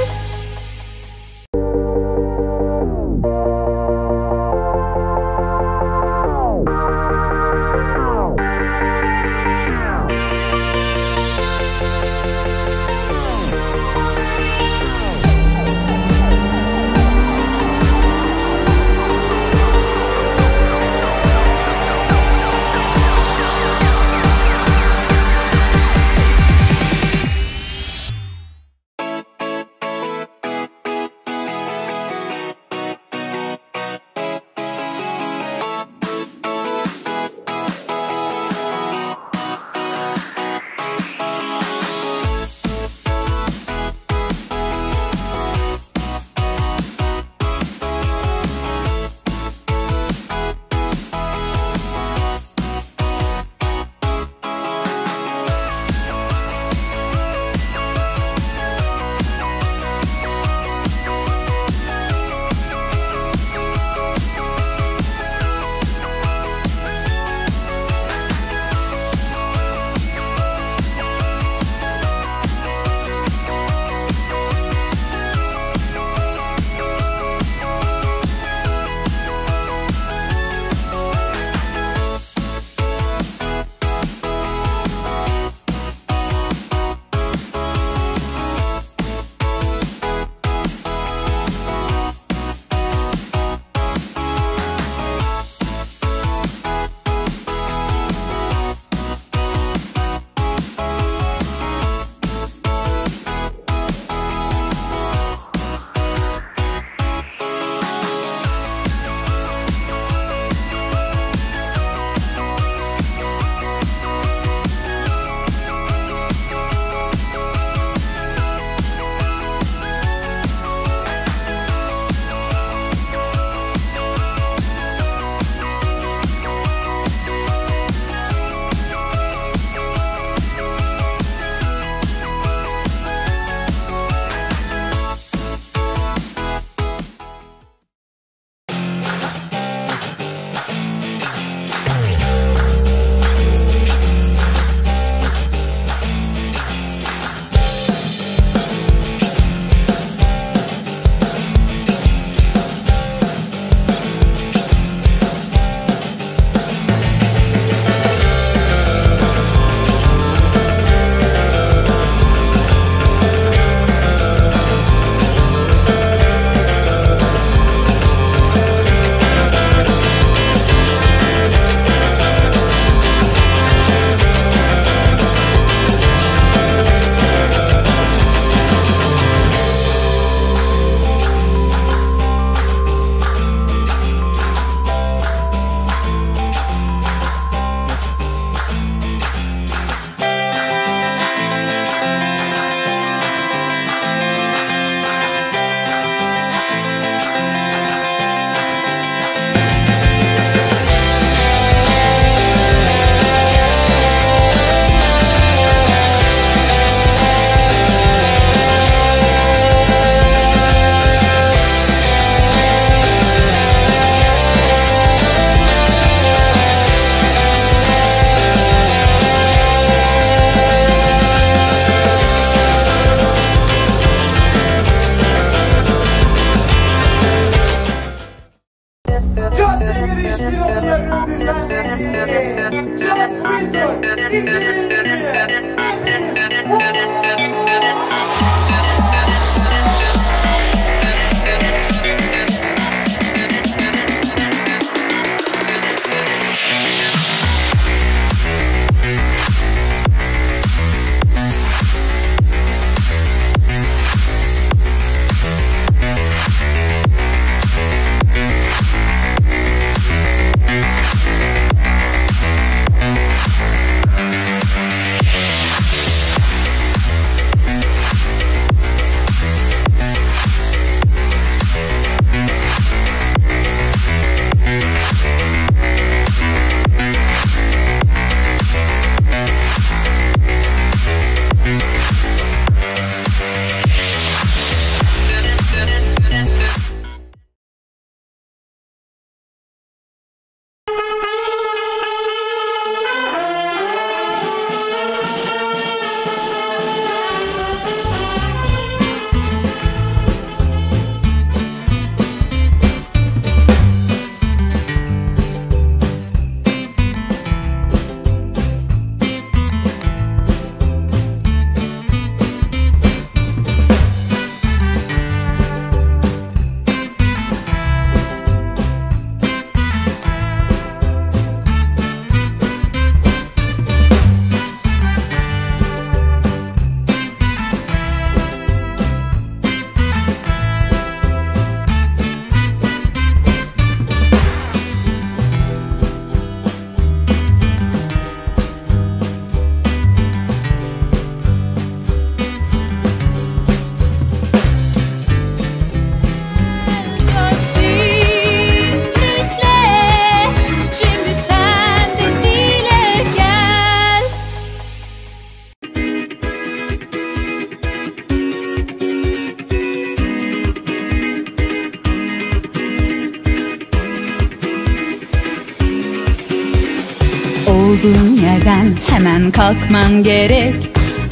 olduğun yerden hemen kalkman gerek.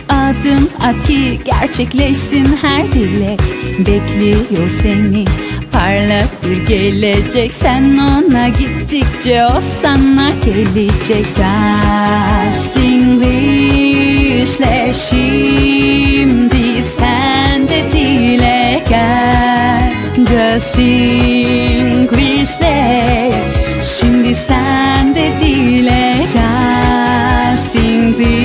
Adım at ki gerçekleşsin her dilek. Bekliyor seni parlak bir gelecek. Sen ona gittikçe o sana gelecek. Justenglish'le şimdi sen de dile gel. Justenglish'le şimdi sen de dile gel. Justenglish'le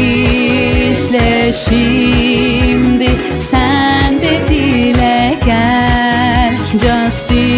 şimdi sen de dile gel. Justenglish'le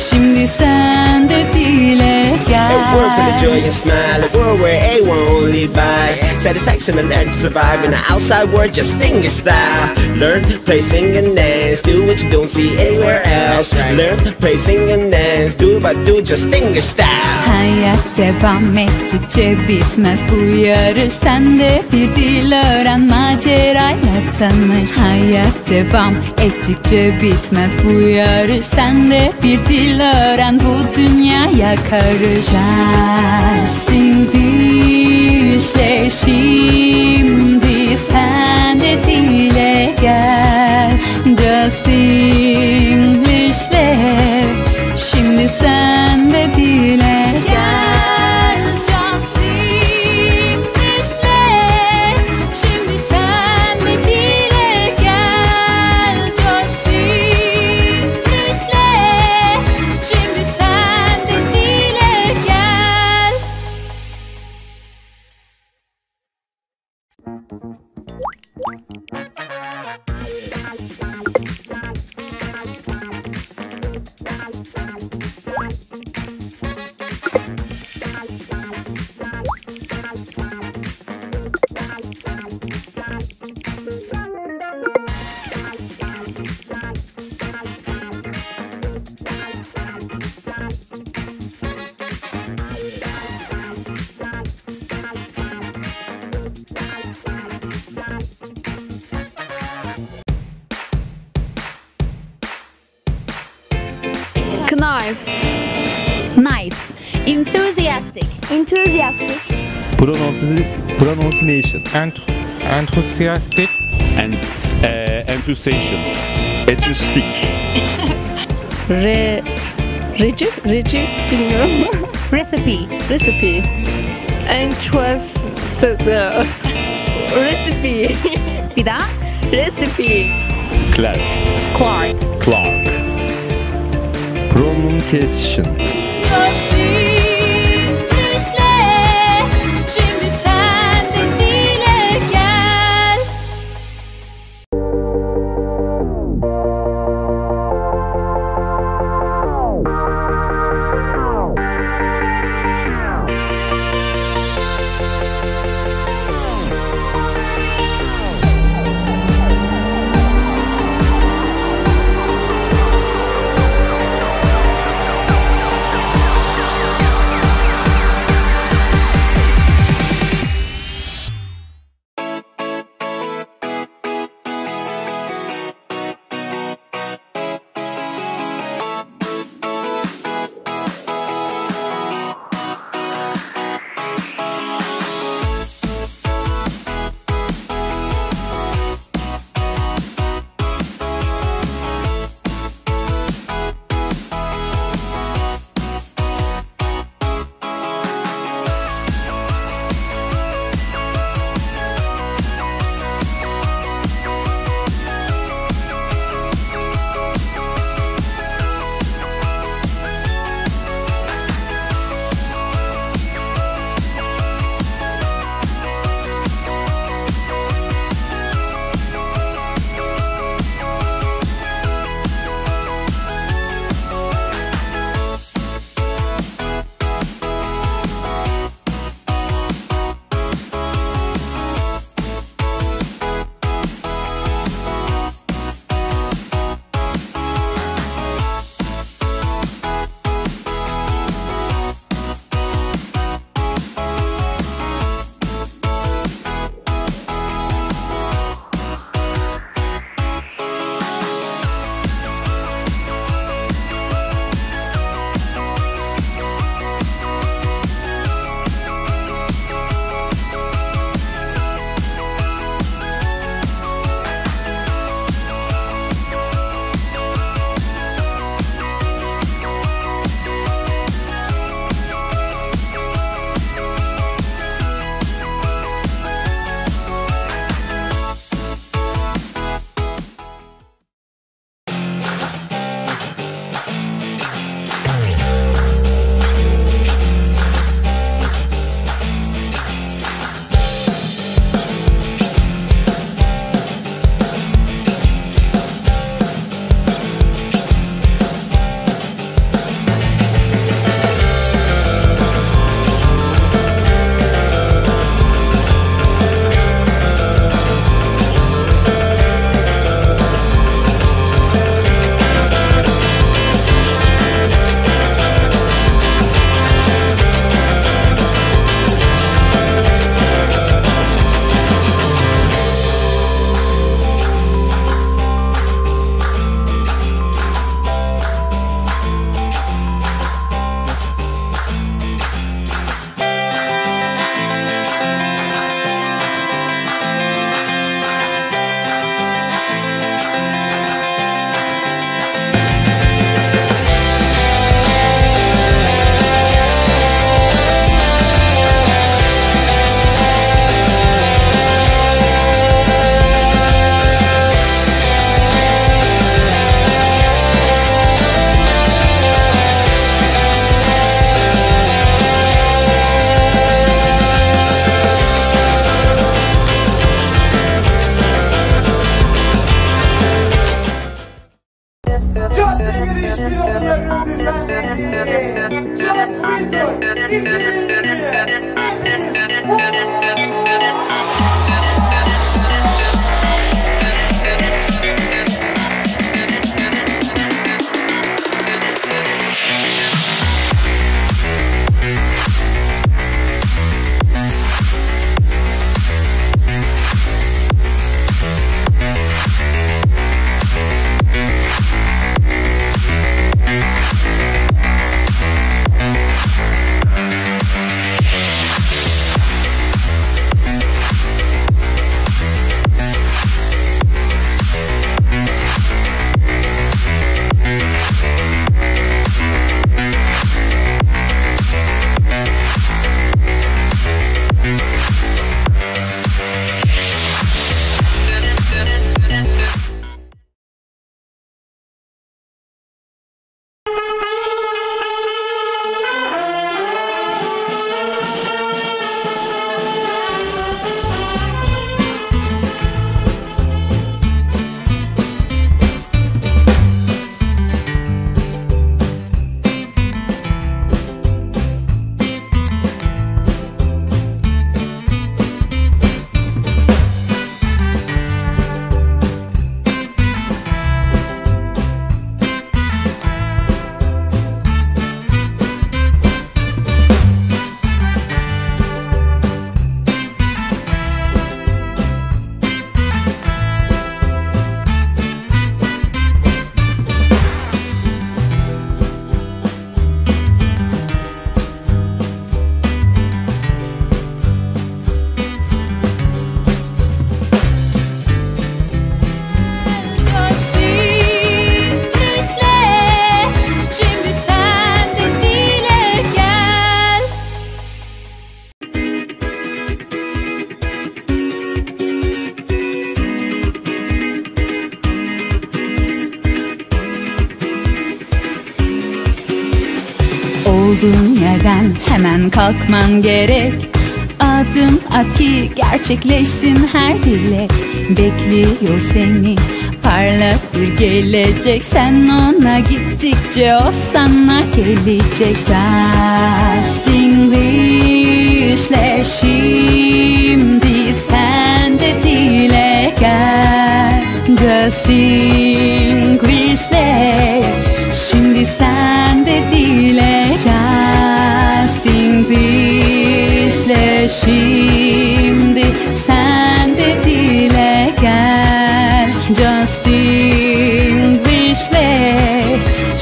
şimdi sen de dile gel. At work with a joy and smile, a world where everyone only by satisfaction and learn to survive in the outside world, Justenglish style. Learn, play, sing and dance, do what you don't see anywhere else. Learn, play, sing and dance, do but do Justenglish style. Hayat devam ettikçe bitmez bu yarış. Sen de bir dil öğren, macerayla tanış. Hayat devam ettikçe bitmez bu yarış. Sen de bir dil öğren, bu dünyaya karış. Justenglish'le şimdi sen de dile gel. Justenglish'le şimdi sen de dile gel. Justenglish'le şimdi sen de dile gel. Justenglish'le şimdi sen de dile gel. Knife. Knife. Enthusiastic. Enthusiastic. Pronunciation. Enthusiastic. And enthusiasm. Etrustic. Reci bilmiyorum. Recipe. Recipe. Recipe. Bir daha. Recipe. Clark. Clark. Pronunciation. Justenglish'le şimdi sen de dile gel. olduğun yerden hemen kalkman gerek. Adım at ki gerçekleşsin her dilek. Bekliyor seni parlak bir gelecek. Sen ona gittikçe o sana gelecek. Justenglish'le şimdi sen de dile gel. Justenglish'le şimdi sen de dile gel. Justenglish'le şimdi sen de dile gel. Justenglish'le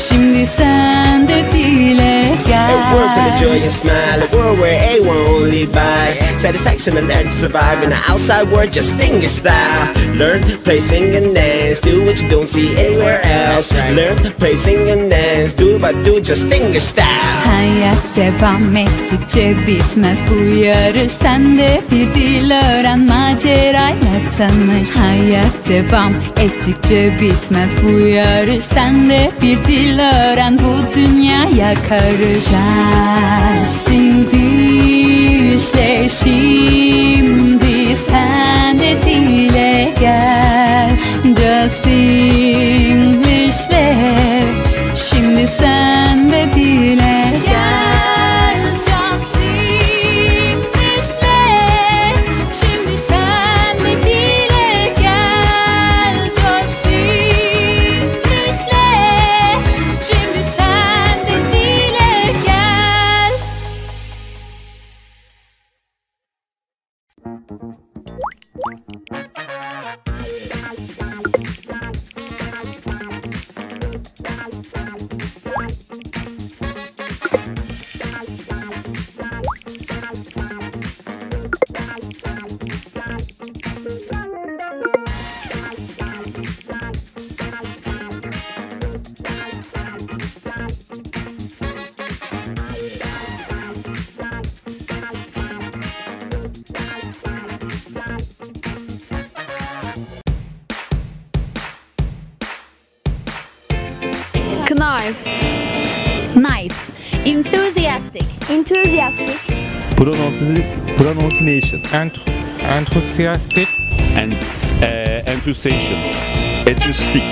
şimdi sen de dile gel. A word for the joy and smile, a world where everyone will live by satisfaction and learn to survive in the outside world. Justenglish style. Learn, play, sing and dance. Do what you don't see anywhere else. Learn, play, sing and dance. Do but do Justenglish style. Hayat devam ettikçe bitmez bu yarış. Sen de bir dil öğren, macerayla tanış. Hayat devam ettikçe bitmez bu yarış. Sen de bir dil öğren, bu dünyaya karış. Justenglish'le şimdi sen de dile gel. Justenglish'le şimdi sen de dile gel. Justenglish'le şimdi sen de dile gel. Justenglish'le şimdi sen de dile gel. Knife. Knife. Enthusiastic. Enthusiastic. Pronunciation. Enthusiastic. And enthusiasm. Etrustic.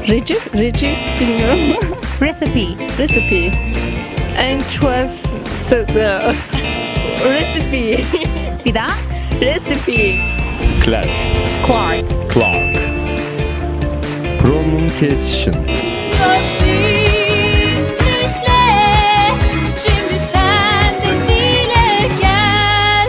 Rigid bilmiyorum. Recipe. Recipe. Recipe. Bir daha. Recipe. Clark. Clark. Pronunciation. Justenglish'le şimdi sen de dile gel.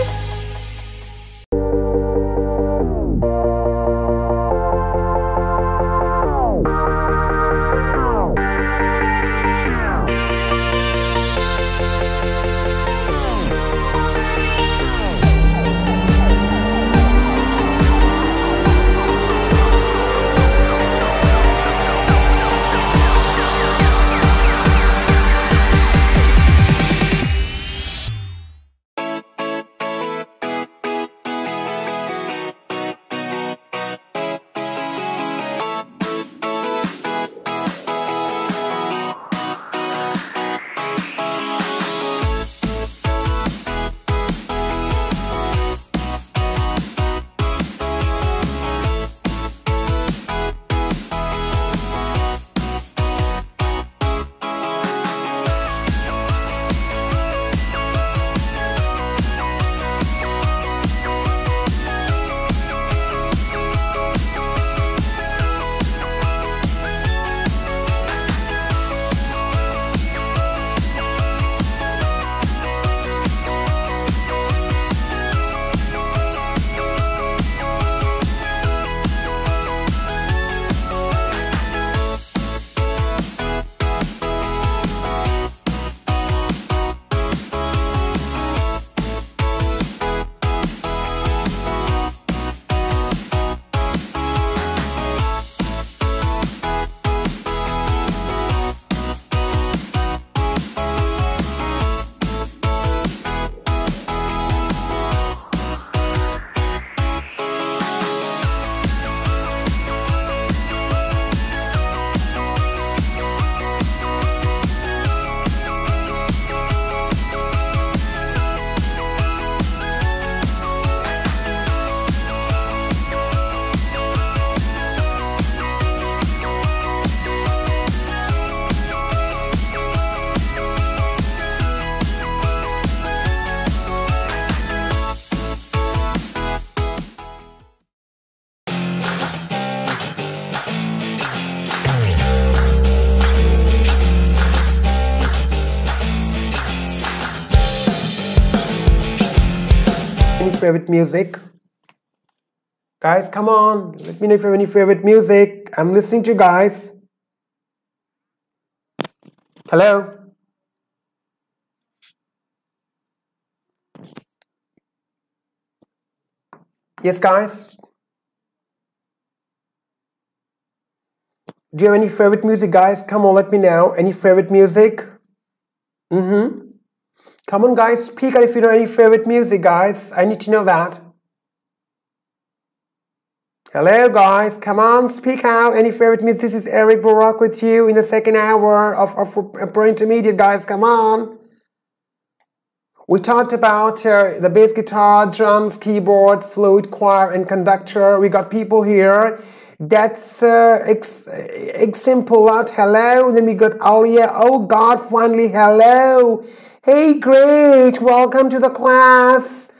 favorite music? Guys, come on. Let me know if you have any favorite music. I'm listening to you guys. Hello? Yes, guys? Do you have any favorite music, guys? Come on, let me know. Any favorite music? Come on, guys, speak out if you know any favorite music, guys. I need to know that. Hello, guys. Come on, speak out. Any favorite music? This is Eric Barak with you in the second hour of Upper Intermediate, guys. Come on. We talked about the bass guitar, drums, keyboard, flute, choir, and conductor. We got people here. That's example out. Hello. Then we got Alia. Oh God, finally. Hello. Hey, great. Welcome to the class.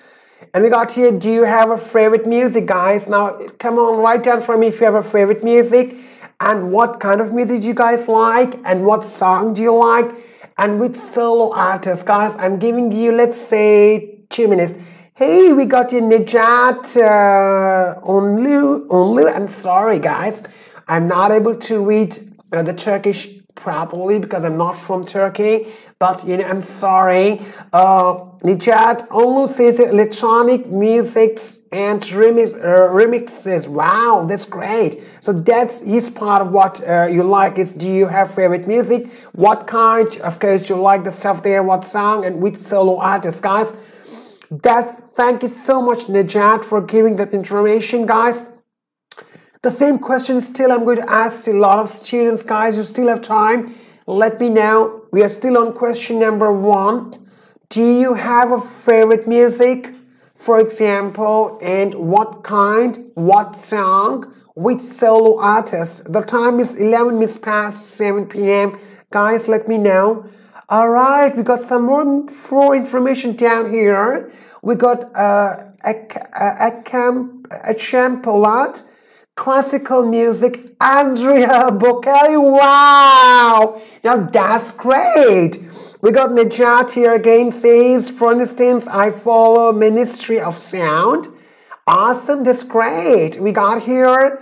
And we got here, do you have a favorite music, guys? Now, come on, write down for me if you have a favorite music and what kind of music do you guys like and what song do you like and which solo artist. Guys, I'm giving you, let's say, 2 minutes. Hey, we got you, Nejat Onlu. I'm sorry, guys. I'm not able to read the Turkish properly because I'm not from Turkey. But, you know, I'm sorry. Nejat Onlu says electronic musics and remixes. Wow, that's great. So that's his part of what you like is, do you have favorite music? What kind? Of course, you like the stuff there. What song and which solo artist, guys? Thank you so much, Nejat, for giving that information, guys. The same question still I'm going to ask a lot of students, guys. You still have time. Let me know. We are still on question number 1. Do you have a favorite music, for example, and what kind, what song, which solo artist? The time is 11 minutes past 7 p.m. Guys, let me know. All right, we got some more information down here. We got a Champolat, classical music, Andrea Bocelli. Wow! Now that's great. We got Nejat here again, says, for instance, I follow Ministry of Sound. Awesome, that's great. We got here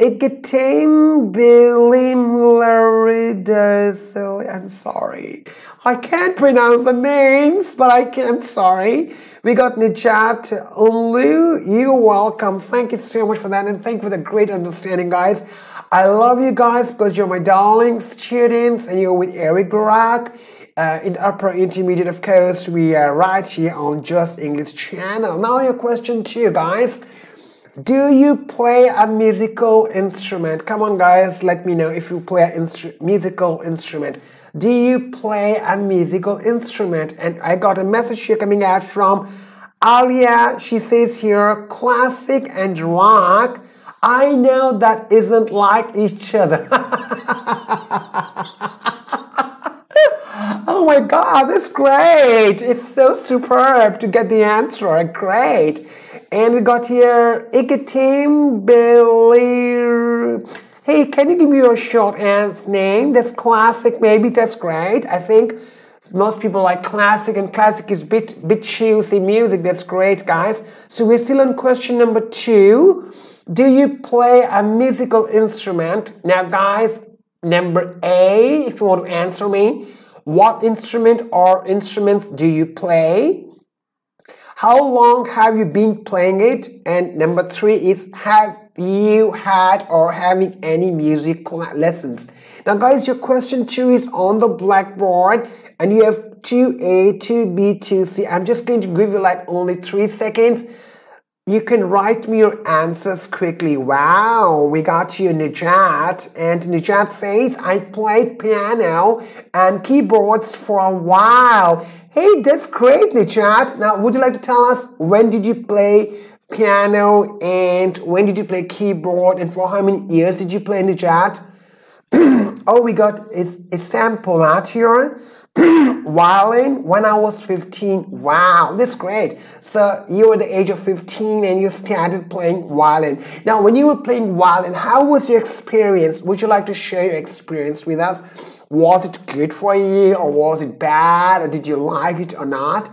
Iketim Bilimlaridas. I'm sorry. I can't pronounce the names, but I'm sorry. We got Nejat Onlu. You're welcome. Thank you so much for that, and thank you for the great understanding, guys. I love you guys because you're my darling students, and you're with Eric Barak. In upper intermediate, of course, we are right here on Justenglish Channel. Now your question to you, guys. Do you play a musical instrument? Come on, guys, let me know if you play a musical instrument. Do you play a musical instrument? And I got a message here coming out from Alia. She says here, classic and rock. I know that isn't like each other. Oh my God, that's great. It's so superb to get the answer. Great. And we got here, Iketim Belir. Hey, can you give me your short answer name? That's classic, maybe. That's great. I think most people like classic, and classic is bit choosy music. That's great, guys. So we're still on question number 2. Do you play a musical instrument? Now, guys, number A, if you want to answer me, what instrument or instruments do you play? How long have you been playing it? And number 3 is, have you had or having any music lessons? Now, guys, your question 2 is on the blackboard, and you have 2A, 2B, 2C. I'm just going to give you like only 3 seconds. You can write me your answers quickly. Wow, we got you, Nejat. And Nejat says, I played piano and keyboards for a while. Hey, that's great, Nejat. Now, would you like to tell us when did you play piano and when did you play keyboard and for how many years did you play, Nejat? Oh, we got a sample out here. Violin when I was 15. Wow, that's great. So you were the age of 15 and you started playing violin. Now, when you were playing violin, how was your experience? Would you like to share your experience with us? Was it good for you or was it bad, or did you like it or not?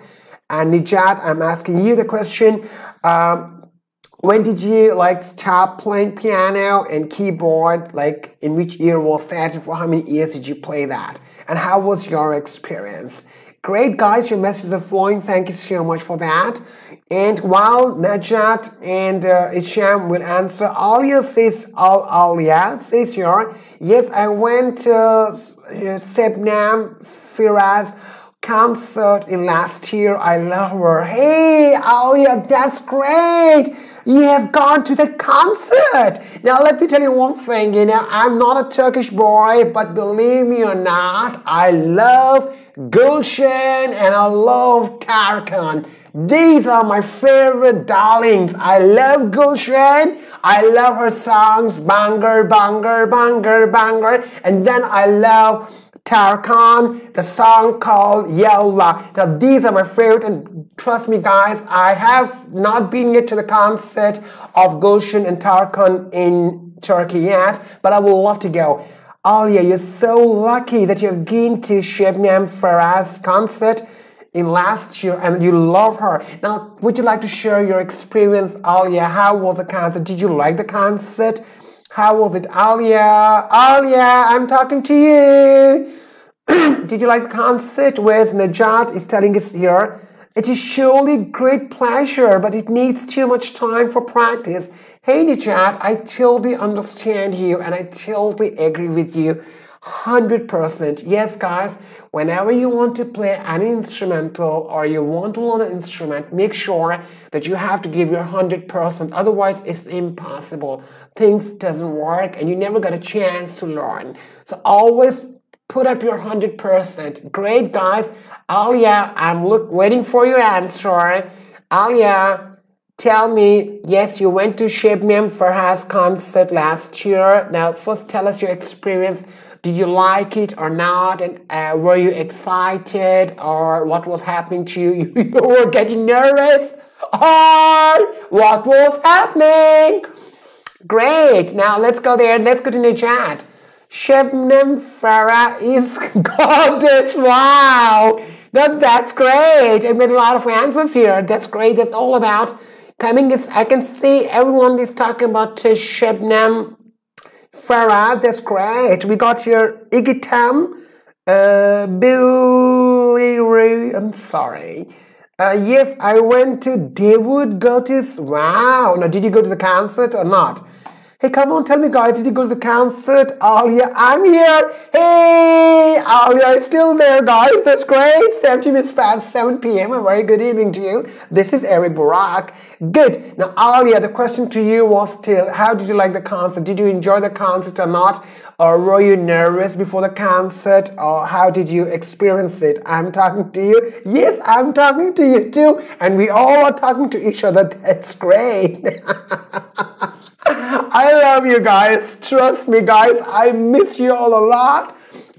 And Nijat, I'm asking you the question. When did you like stop playing piano and keyboard? Like in which year was that? And for how many years did you play that? And how was your experience? Great, guys, your messages are flowing. Thank you so much for that. And while Najat and Isham will answer, Alia says, Alia says here, yes, I went to Sebnam Firaz concert in last year. I love her. Hey, Alia, that's great. You have gone to the concert. Now, let me tell you one thing. You know, I'm not a Turkish boy, but believe me or not, I love Gulshan and I love Tarkan. These are my favorite darlings. I love Gulshan. I love her songs, Banger, Banger, Banger, Banger. And then I love Tarkan, the song called Yalla. Now, these are my favorite, and trust me, guys, I have not been yet to the concert of Gulshan and Tarkan in Turkey yet, but I would love to go. Alia, you're so lucky that you have been to Şebnem Ferah's concert in last year and you love her. Now, would you like to share your experience, Alia? How was the concert? Did you like the concert? How was it, Alia? Alia, I'm talking to you. Did you like the concert? Whereas Najat is telling us here, it is surely great pleasure, but it needs too much time for practice. Hey Najat, I totally understand you and I totally agree with you 100%. Yes, guys, whenever you want to play an instrumental or you want to learn an instrument, make sure that you have to give your 100%. Otherwise, it's impossible. Things doesn't work and you never got a chance to learn. So always put up your 100%. Great, guys. Alia, I'm waiting for your answer. Alia, tell me, yes, you went to Şebnem Ferah's concert last year. Now, first tell us your experience. Did you like it or not? And were you excited or what was happening to you? You were getting nervous or what was happening? Great. Now, let's go there. Let's go to Najat. Şebnem Ferah is goddess. Wow. Now, that's great. I made a lot of answers here. That's great. That's all about coming. I can see everyone is talking about Şebnem Ferah. That's great. We got here Igitam, Billy. I'm sorry. Yes, I went to Dawood Gotis. Wow. Now, did you go to the concert or not? Hey, come on, tell me, guys, did you go to the concert? Alia, I'm here. Hey, Alia is still there, guys. That's great. 70 minutes past 7 p.m. A very good evening to you. This is Eric Barak. Good. Now, Alia, the question to you was still, how did you like the concert? Did you enjoy the concert or not? Or were you nervous before the concert? Or how did you experience it? I'm talking to you. Yes, I'm talking to you too. And we all are talking to each other. That's great. I love you guys. Trust me, guys. I miss you all a lot.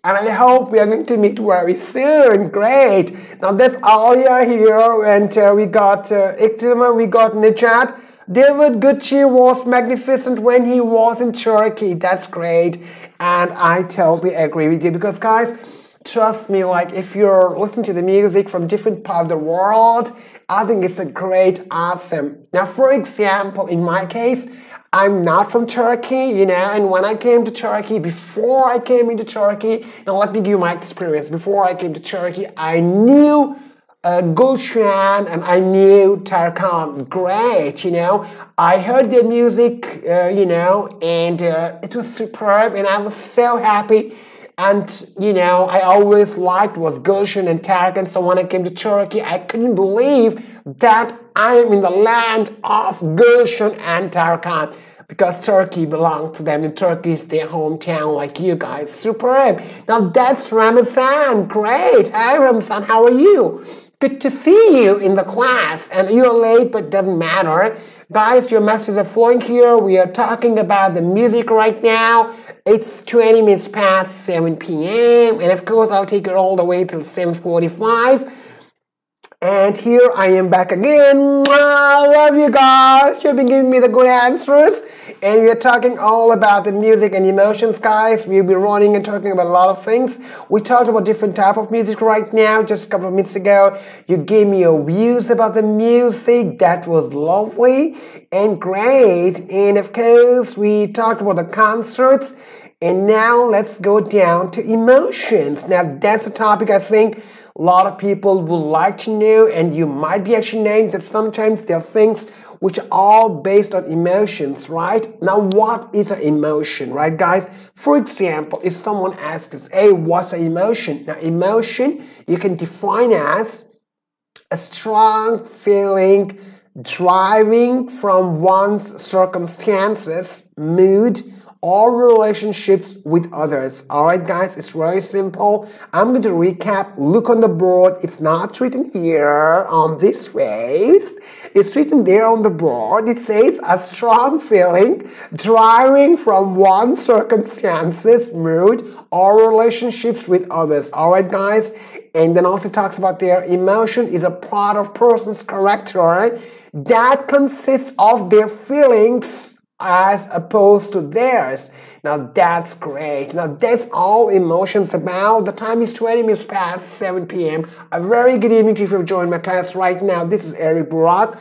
And I hope we are going to meet very soon. Great. Now, that's Alia here. And we got Iktima, we got Nijat. David Gucci was magnificent when he was in Turkey. That's great. And I totally agree with you. Because, guys, trust me, like, if you're listening to the music from different parts of the world, I think it's a great, awesome. Now, for example, in my case, I'm not from Turkey, you know, and when I came to Turkey, before I came into Turkey, now let me give you my experience. Before I came to Turkey, I knew Gulshan and I knew Tarkan. Great, you know. I heard their music, you know, and it was superb and I was so happy. And, you know, I always liked was Gulshan and Tarkan. So when I came to Turkey, I couldn't believe that I am in the land of Gulshan and Tarkan. Because Turkey belongs to them and Turkey is their hometown like you guys. Superb. Now that's Ramazan. Great. Hi Ramazan, how are you? Good to see you in the class. And you're late, but doesn't matter. Guys, your messages are flowing here. We are talking about the music right now. It's 20 minutes past 7 p.m. And of course, I'll take it all the way till 7:45. And here I am back again. I love you guys. You've been giving me the good answers. And we're talking all about the music and emotions, guys. We'll be running and talking about a lot of things. We talked about different type of music right now. Just a couple of minutes ago, you gave me your views about the music. That was lovely and great. And of course, we talked about the concerts. And now let's go down to emotions. Now, that's a topic I think a lot of people would like to know, and you might be actually knowing that sometimes there are things which are all based on emotions, right? Now, what is an emotion, right, guys? For example, if someone asks us, hey, what's an emotion? Now, emotion, you can define as a strong feeling driving from one's circumstances, mood, or relationships with others. Alright guys, it's very simple. I'm going to recap. Look on the board. It's not written here on this face. It's written there on the board. It says a strong feeling driving from one's circumstances, mood, or relationships with others. Alright guys, and then also talks about their emotion is a part of person's character that consists of their feelings as opposed to theirs. Now that's great. Now that's all emotions about. The time is 20 minutes past 7 p.m. A very good evening to you if you've joined my class right now. This is Eric Burak,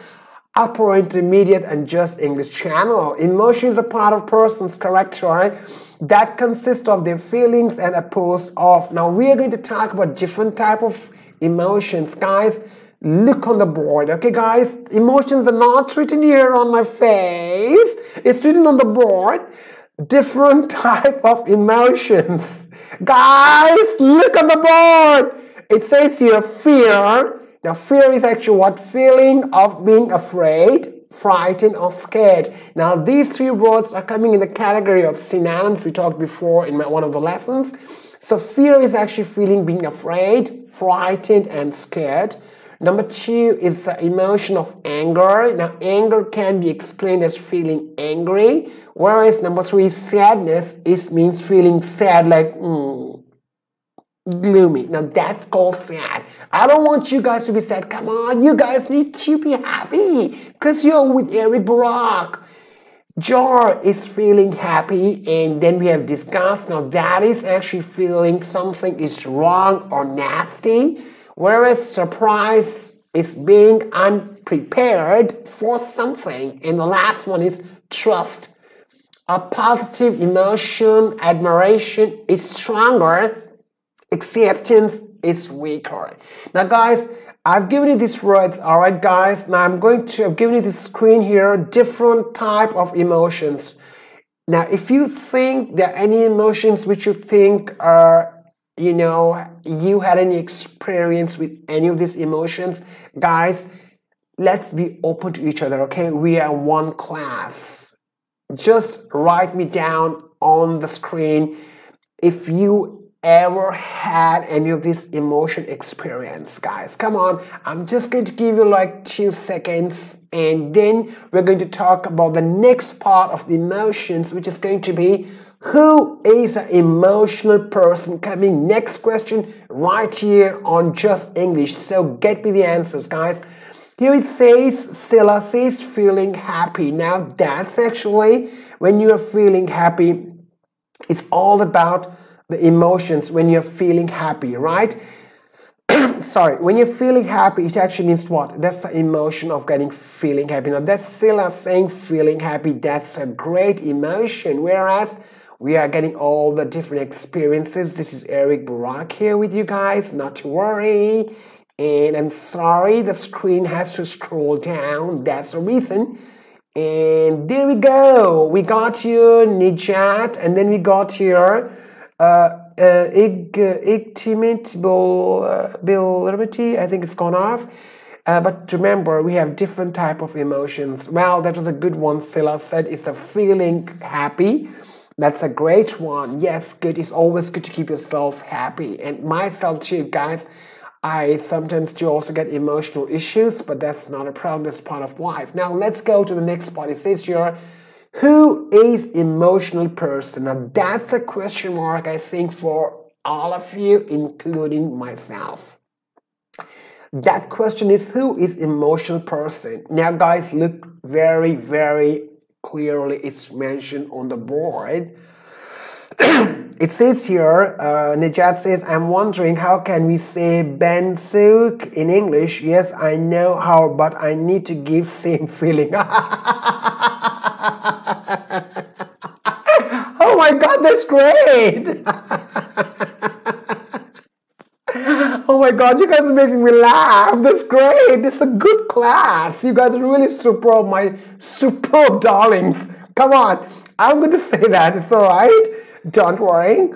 Upper Intermediate and Just English Channel. Emotions are part of person's character that consists of their feelings and opposed of. Now we are going to talk about different type of emotions, guys. Look on the board, okay guys? Emotions are not written here on my face. It's written on the board. Different type of emotions. Guys, look on the board. It says here fear. Now fear is actually what? Feeling of being afraid, frightened, or scared. Now these three words are coming in the category of synonyms we talked before in one of the lessons. So fear is actually feeling being afraid, frightened, and scared. Number two is the emotion of anger. Now, anger can be explained as feeling angry, whereas number three, sadness, means feeling sad, like gloomy. Now, that's called sad. I don't want you guys to be sad. Come on, you guys need to be happy because you're with Eric Burak. Jar is feeling happy, and then we have disgust. Now, that is actually feeling something is wrong or nasty. Whereas surprise is being unprepared for something. And the last one is trust. A positive emotion, admiration is stronger. Acceptance is weaker. Now guys, I've given you these words, alright guys. Now I've given you this screen here, different type of emotions. Now if you think there are any emotions which you think are, you had any experience with any of these emotions, guys, let's be open to each other, okay? We are one class. Just write me down on the screen if you ever had any of this emotion experience, guys. Come on, I'm just going to give you like 2 seconds, and then we're going to talk about the next part of the emotions, which is going to be who is an emotional person? Coming next question right here on Just English. So get me the answers, guys. Here it says, Silla says feeling happy. Now that's actually when you're feeling happy. It's all about the emotions when you're feeling happy, right? Sorry, when you're feeling happy, it actually means what? That's the emotion of feeling happy. Now that's Silla saying feeling happy. That's a great emotion. Whereas we are getting all the different experiences. This is Eric Burak here with you guys. Not to worry. And I'm sorry, the screen has to scroll down. That's the reason. And there we go. We got here Nijat. And then we got here Liberty. I think it's gone off. But remember, we have different type of emotions. Well, that was a good one. Silla said it's the feeling happy. That's a great one. Yes, good. It's always good to keep yourself happy. And myself too, guys. I sometimes do also get emotional issues, but that's not a problem. That's part of life. Now, let's go to the next part. It says here, who is emotional person? Now, that's a question mark, I think, for all of you, including myself. That question is, who is emotional person? Now guys, look very, very clearly. It's mentioned on the board. It says here, Nejat says, I'm wondering how can we say Ben Sook in English? Yes, I know how, but I need to give same feeling. Oh my God, that's great. Oh my God, you guys are making me laugh. That's great. This is a good class. You guys are really superb, my superb darlings. Come on. I'm going to say that. It's all right. Don't worry.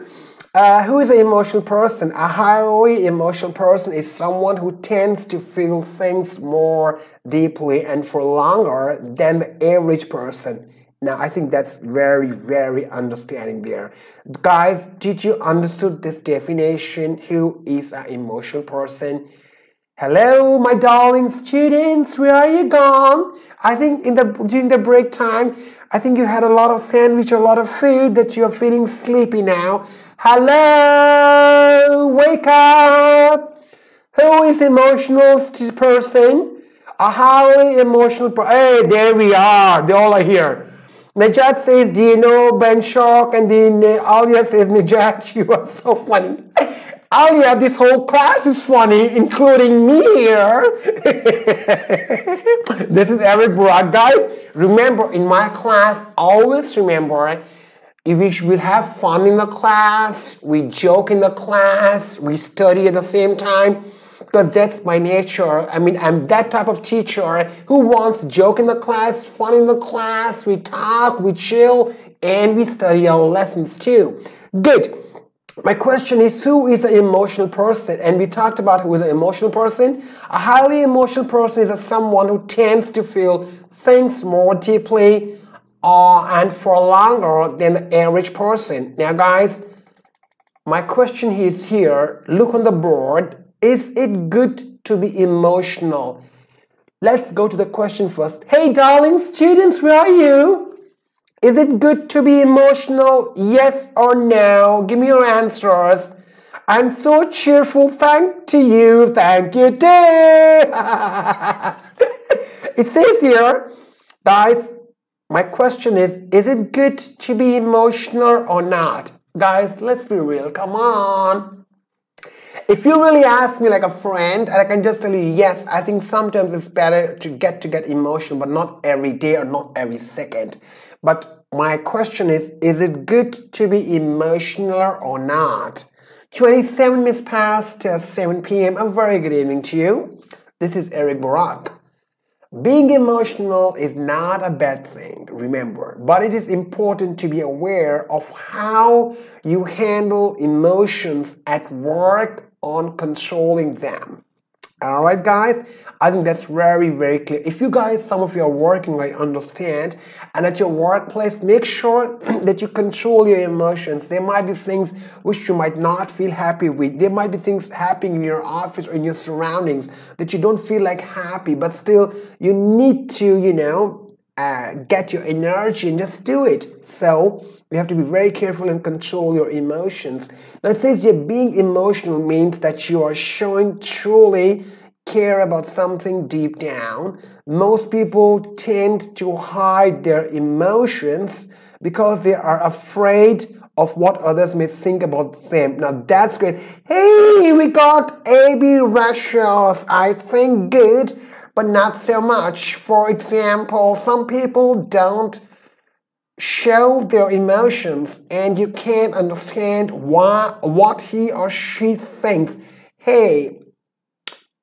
Who is an emotional person? A highly emotional person is someone who tends to feel things more deeply and for longer than the average person. Now, I think that's very, very understanding there. Guys, did you understood this definition? Who is an emotional person? Hello, my darling students. Where are you gone? I think during the break time, I think you had a lot of sandwich, a lot of food that you're feeling sleepy now. Hello, wake up. Who is emotional person? A highly emotional person. Hey, there we are. They all are here. Najat says, do you know Ben Shock? And then Alia says, Najat, you are so funny. Alia, this whole class is funny, including me here. This is Eric Burak. Guys, remember, in my class, always remember, if we will have fun in the class, we joke in the class, we study at the same time, because that's my nature. I mean, I'm that type of teacher who wants joke in the class, fun in the class, we talk, we chill, and we study our lessons too. Good. My question is, who is an emotional person? And we talked about who is an emotional person. A highly emotional person is someone who tends to feel things more deeply and for longer than the average person. Now guys, my question is here, look on the board. Is it good to be emotional? Let's go to the question first. Hey darling students, where are you? Is it good to be emotional? Yes or no? Give me your answers. I'm so cheerful. Thank you too. It says here, guys, my question is it good to be emotional or not? Guys, let's be real. Come on. If you really ask me like a friend, and I can just tell you, yes, I think sometimes it's better to get emotional, but not every day or not every second. But my question is it good to be emotional or not? 27 minutes past 7 p.m. A very good evening to you. This is Eric Burak. Being emotional is not a bad thing, remember, but it is important to be aware of how you handle emotions at work on controlling them. All right, guys, I think that's very, very clear. If you guys, some of you are working, I understand, and at your workplace, make sure that you control your emotions. There might be things which you might not feel happy with. There might be things happening in your office or in your surroundings that you don't feel like happy, but still you need to, get your energy and just do it. So you have to be very careful and control your emotions. Now it says here being emotional means that you are showing truly care about something deep down. Most people tend to hide their emotions because they are afraid of what others may think about them. Now that's great. Hey, we got AB ratios. I think good, but not so much. For example, some people don't show their emotions and you can't understand what he or she thinks. Hey,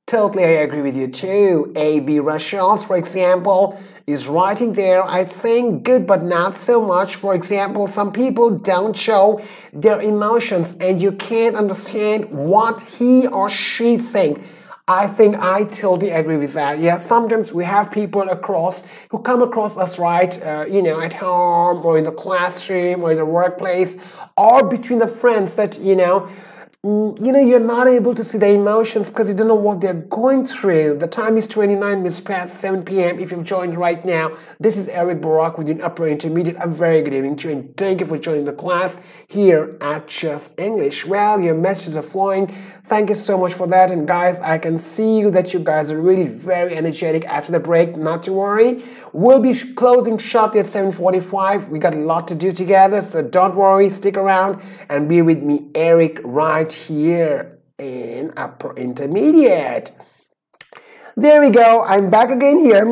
totally I agree with you too. A.B. Rachels, for example, is writing there, I think good but not so much. For example, some people don't show their emotions and you can't understand what he or she thinks. I think I totally agree with that. Yeah, sometimes we have people who come across us, right, at home or in the classroom or in the workplace or between the friends that, you're not able to see the emotions because you don't know what they're going through. The time is 29 minutes past 7 p.m. If you've joined right now, this is Eric Barak with an upper intermediate. A very good evening to you and thank you for joining the class here at Just English. Well, your messages are flowing. Thank you so much for that. And guys, I can see that you guys are really very energetic after the break. Not to worry. We'll be closing shortly at 7:45. We got a lot to do together, so don't worry. Stick around and be with me, Eric, right here in upper intermediate. There we go. I'm back again here.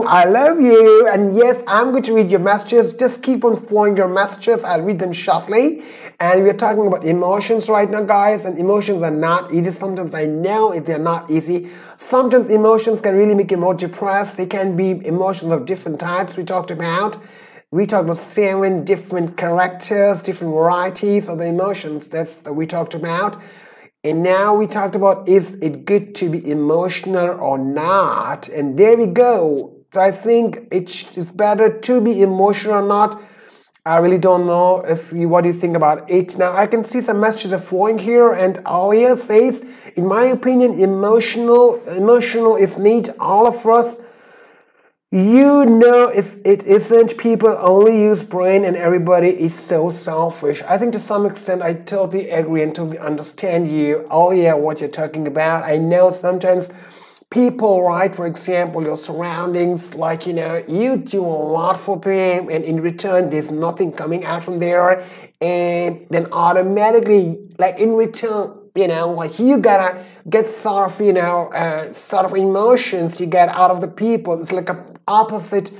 I love you. And yes, I'm going to read your messages. Just keep on flowing your messages. I'll read them shortly. And we're talking about emotions right now, guys. And emotions are not easy. Sometimes I know they're not easy. Sometimes emotions can really make you more depressed. They can be emotions of different types we talked about. We talked about 7 different characters, different varieties of the emotions that we talked about. And now we talked about, is it good to be emotional or not? And there we go. So I think it's better to be emotional or not. I really don't know what do you think about it. Now I can see some messages are flowing here, and Alia says, in my opinion, emotional is neat. All of us. If it isn't, people only use brain and everybody is so selfish. I think to some extent I totally agree and totally understand you. Oh yeah, what you're talking about. I know sometimes people, right, for example, your surroundings, like, you do a lot for them and in return there's nothing coming out from there, and then automatically, like in return, like you gotta get sort of emotions you get out of the people. It's like a opposite,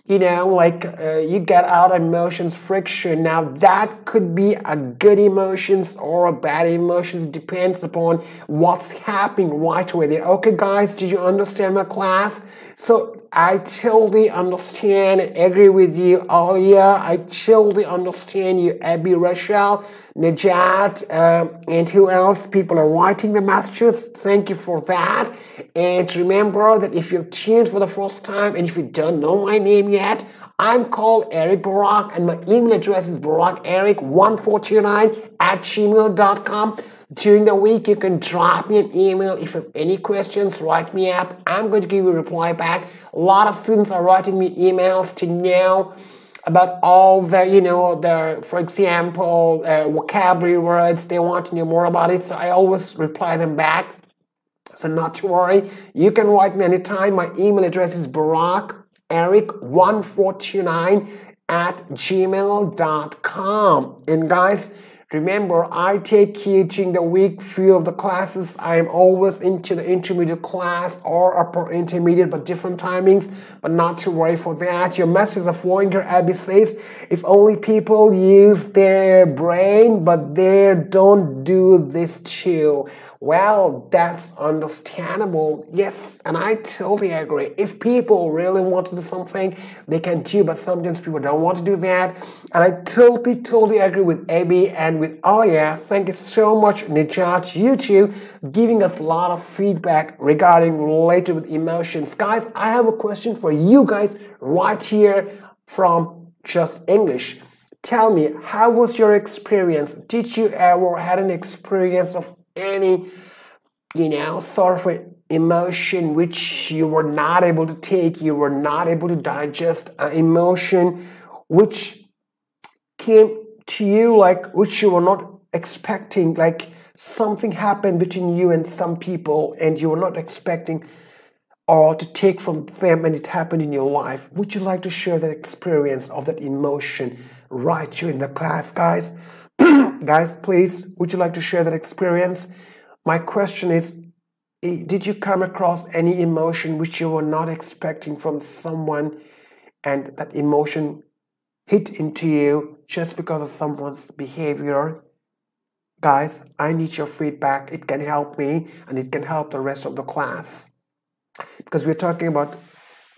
you get out emotions friction. Now that could be a good emotions or a bad emotions, depends upon what's happening right away there. Okay guys, did you understand my class? So I totally understand and agree with you, Alia. I totally understand you, Abby, Rachel, Najat, and who else? People are writing the messages. Thank you for that. And remember that if you've tuned for the first time and if you don't know my name yet, I'm called Eric Barak and my email address is barakerik1429@gmail.com. During the week, you can drop me an email. If you have any questions, write me up. I'm going to give you a reply back. A lot of students are writing me emails to know about all the, for example, vocabulary words. They want to know more about it, so I always reply them back. So not to worry. You can write me anytime. My email address is barakerik1429@gmail.com. And guys, remember, I take you during the week few of the classes. I am always into the intermediate class or upper intermediate, but different timings. But not to worry for that. Your messages are flowing here. Abby says, if only people use their brain, but they don't do this too. Well, that's understandable. Yes, and I totally agree. If people really want to do something, they can do, but sometimes people don't want to do that. And I totally agree with Abby and with Alia. Thank you so much, Najat, you two, giving us a lot of feedback related with emotions. Guys, I have a question for you guys right here from Just English. Tell me, how was your experience? Did you ever had an experience of any, sort of emotion which you were not able to take, you were not able to digest, an emotion which came to you, like which you were not expecting, like something happened between you and some people and you were not expecting or to take from them, and it happened in your life. Would you like to share that experience of that emotion right here in the class, guys? Guys, please, would you like to share that experience? My question is, did you come across any emotion which you were not expecting from someone, and that emotion hit into you just because of someone's behavior? Guys, I need your feedback. It can help me and it can help the rest of the class. Because we're talking about,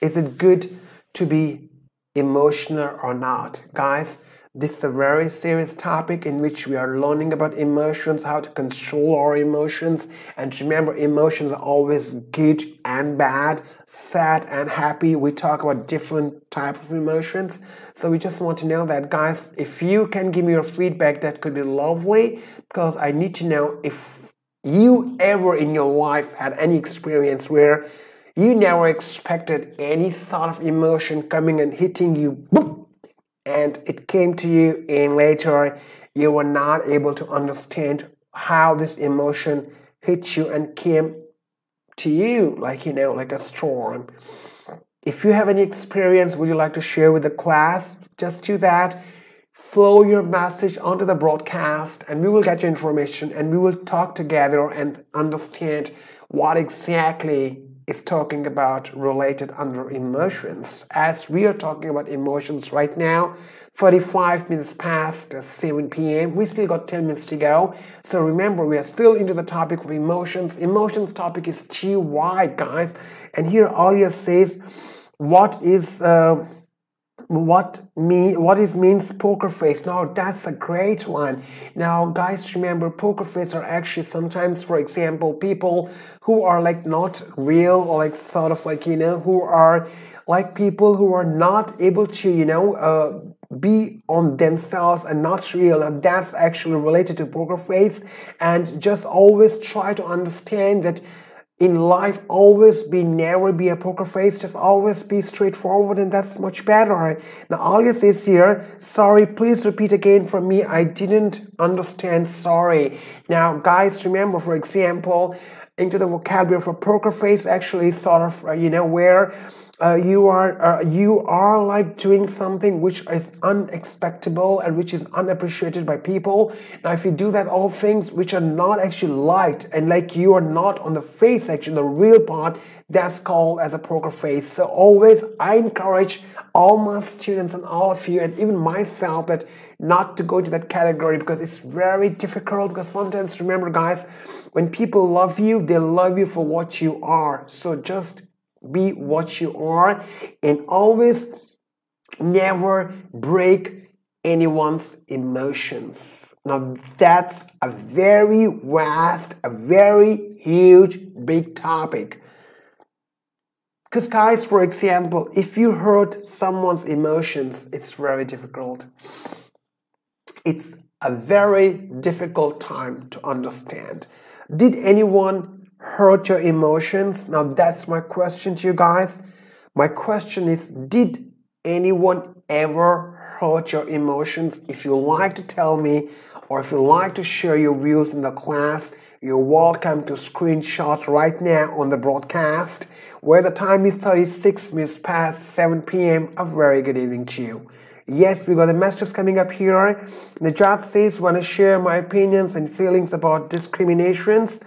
is it good to be emotional or not? Guys, This is a very serious topic in which we are learning about emotions, how to control our emotions. And remember, emotions are always good and bad, sad and happy. We talk about different types of emotions. So we just want to know that, guys, if you can give me your feedback, that could be lovely, because I need to know if you ever in your life had any experience where you never expected any sort of emotion coming and hitting you, boom, and it came to you, and later you were not able to understand how this emotion hit you and came to you, like, like a storm. If you have any experience, would you like to share with the class? Just do that. Flow your message onto the broadcast, and we will get your information, and we will talk together and understand what exactly is talking about related under emotions. As we are talking about emotions right now, 35 minutes past 7 p.m. We still got 10 minutes to go. So remember, we are still into the topic of emotions. Emotions topic is too wide, guys. And here Alia says, what means poker face? Now that's a great one. Now guys, remember, poker face are actually sometimes, for example, people who are like not real, or like sort of like, who are like people who are not able to, be on themselves and not real, and that's actually related to poker face. And just always try to understand that in life, always never be a poker face, just always be straightforward, and that's much better. Now, Alia says here, sorry, please repeat again for me, I didn't understand, sorry. Now, guys, remember, for example, into the vocabulary for poker face, actually sort of, where you are like doing something which is unexpected and which is unappreciated by people. Now, if you do that, all things which are not actually liked, and like you are not on the face section, the real part, that's called as a poker face. So always, I encourage all my students and all of you, and even myself, that not to go to that category, because it's very difficult. Because sometimes, remember, guys, when people love you, they love you for what you are. So just be what you are, and always never break anyone's emotions. Now that's a very vast, a very huge, big topic. Because guys, for example, if you hurt someone's emotions, it's very difficult. It's a very difficult time to understand. Did anyone hurt your emotions? Now that's my question to you guys. My question is, did anyone ever hurt your emotions? If you like to tell me, or if you like to share your views in the class, you're welcome to screenshot right now on the broadcast, where the time is 36 minutes past 7 p.m. A very good evening to you. Yes, we got the messages coming up here. Najat says, want to share my opinions and feelings about discriminations.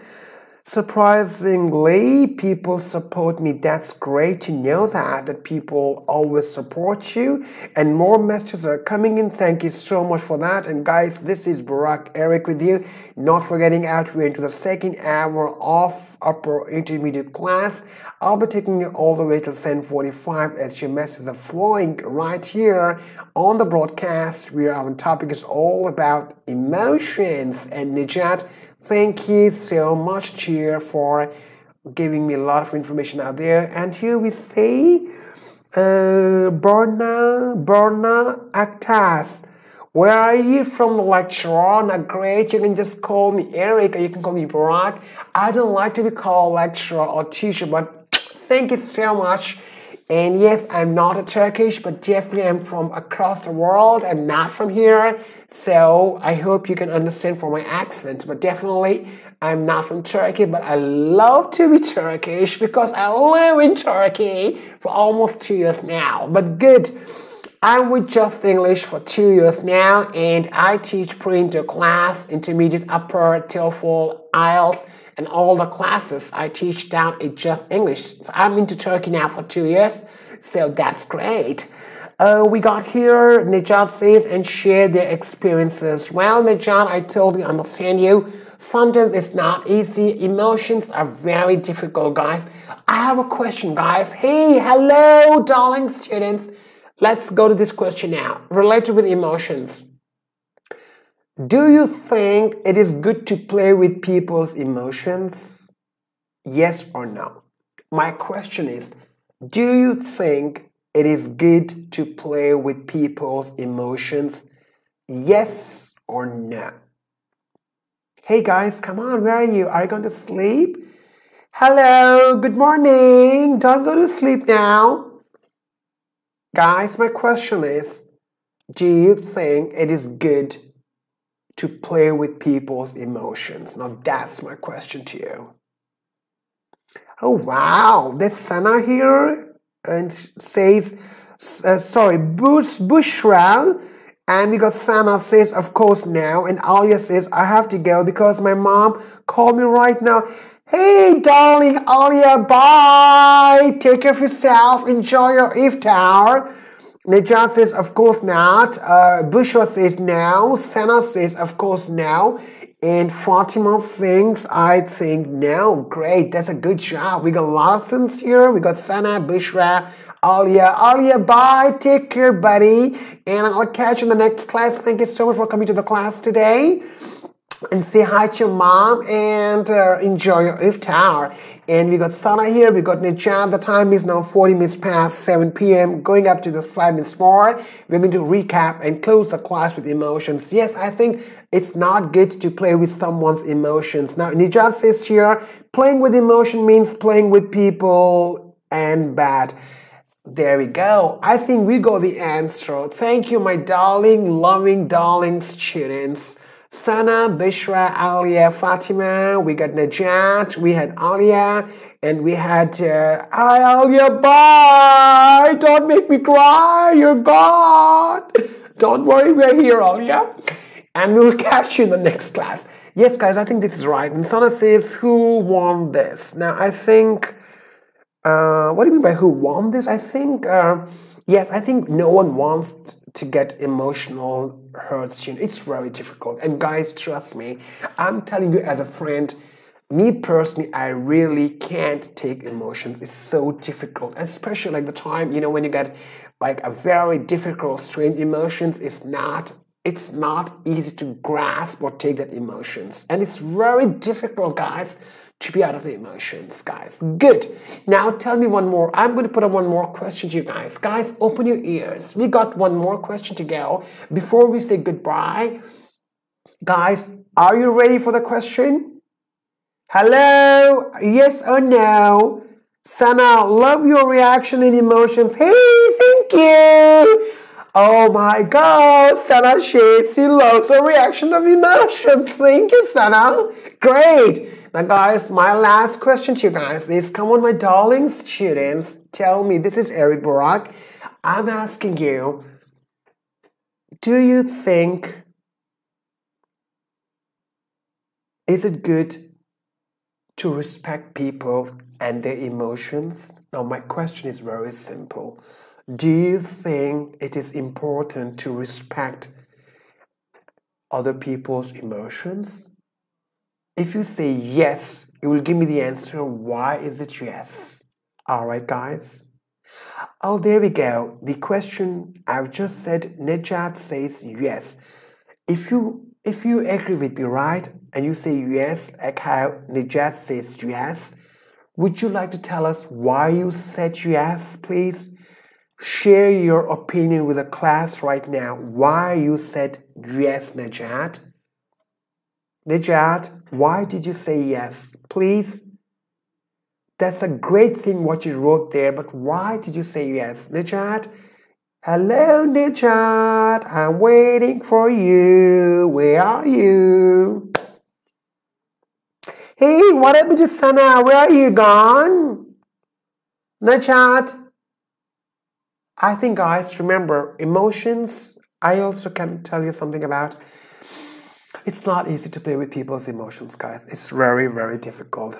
Surprisingly, people support me. That's great to know that people always support you. And more messages are coming in. Thank you so much for that. And guys, this is Barak Eric with you. Not forgetting out, we're into the second hour of upper intermediate class. I'll be taking you all the way till 10:45 as your messages are flowing right here on the broadcast, where our topic is all about emotions. And Najat, thank you so much, Cheer, for giving me a lot of information out there. And here we say, Berna Actas. Where are you from, the lecturer? Now great, you can just call me Eric, or you can call me Barak. I don't like to be called lecturer or teacher, but thank you so much. And yes, I'm not a Turkish, but definitely I'm from across the world. I'm not from here. So I hope you can understand from my accent. But definitely, I'm not from Turkey, but I love to be Turkish because I live in Turkey for almost 2 years now. But good. I'm with Justenglish for 2 years now, and I teach pre-inter class, intermediate, upper, TOEFL, IELTS, and all the classes I teach down at Justenglish. So I'm into Turkey now for 2 years, so that's great. We got here, Najat says, and share their experiences. Well, Najat, I totally understand you. Sometimes it's not easy. Emotions are very difficult, guys. I have a question, guys. Hey, hello, darling students. Let's go to this question now. Related with emotions. Do you think it is good to play with people's emotions? Yes or no? My question is, do you think it is good to play with people's emotions? Yes or no? Hey guys, come on, where are you? Are you going to sleep? Hello, good morning. Don't go to sleep now. Guys, my question is, do you think it is good to play with people's emotions? Now that's my question to you. Oh wow, there's Sana here and says, Bushra. And we got Sana says, of course now. And Alia says, I have to go because my mom called me right now. Hey darling Alia, bye. Take care of yourself. Enjoy your iftar. Nejat says, of course not. Bushra says no. Sana says, of course no. And Fatima thinks, I think no. Great, that's a good job. We got a lot of students here. We got Sana, Bushra, Alia. Alia, bye. Take care, buddy. And I'll catch you in the next class. Thank you so much for coming to the class today. And say hi to your mom and enjoy your iftar. And we got Sana here, we got Nejat. The time is now 40 minutes past 7 p.m. Going up to the 5 minutes more. We're going to recap and close the class with emotions. Yes, I think it's not good to play with someone's emotions. Now, Nejat says here, playing with emotion means playing with people and bad. There we go. I think we got the answer. Thank you, my darling, loving, darling students. Sana, Bishra, Alia, Fatima, we got Najat, we had Alia, and we had, hi Alia, bye! Don't make me cry, you're gone! Don't worry, we're here, Alia. And we'll catch you in the next class. Yes, guys, I think this is right. And Sana says, who won this? Now, I think, what do you mean by who won this? I think, yes, I think no one wants to get emotional hurts. It's very difficult. And guys, trust me, I'm telling you as a friend, me personally, I really can't take emotions. It's so difficult, especially like the time, when you get like a very difficult, strange emotions, it's not easy to grasp or take that emotions. And it's very difficult, guys, to be out of the emotions, guys. Good. Now tell me one more. I'm going to put up one more question to you guys. Guys, open your ears. We got one more question to go before we say goodbye. Guys, are you ready for the question? Hello? Yes or no? Sana, love your reaction and emotions. Hey, thank you. Oh my God, Sana says she loves her reaction of emotions. Thank you, Sana. Great. Now, guys, my last question to you guys is, come on, my darling students, tell me, this is Eric Barak. I'm asking you, do you think, is it good to respect people and their emotions? Now, my question is very simple. Do you think it is important to respect other people's emotions? If you say yes, it will give me the answer. Why is it yes? All right, guys. Oh, there we go. The question I've just said, Nejat says yes. If you agree with me, right, and you say yes, like how Nejat says yes, would you like to tell us why you said yes, please? Share your opinion with the class right now. Why you said yes, Nejat? Nejat, why did you say yes? Please. That's a great thing what you wrote there, but why did you say yes? Nejat? Hello, Nejat. I'm waiting for you. Where are you? Hey, what happened to Sana? Where are you gone? Nejat? I think, guys, remember, emotions, I also can tell you something about. It's not easy to play with people's emotions, guys. It's very, very difficult.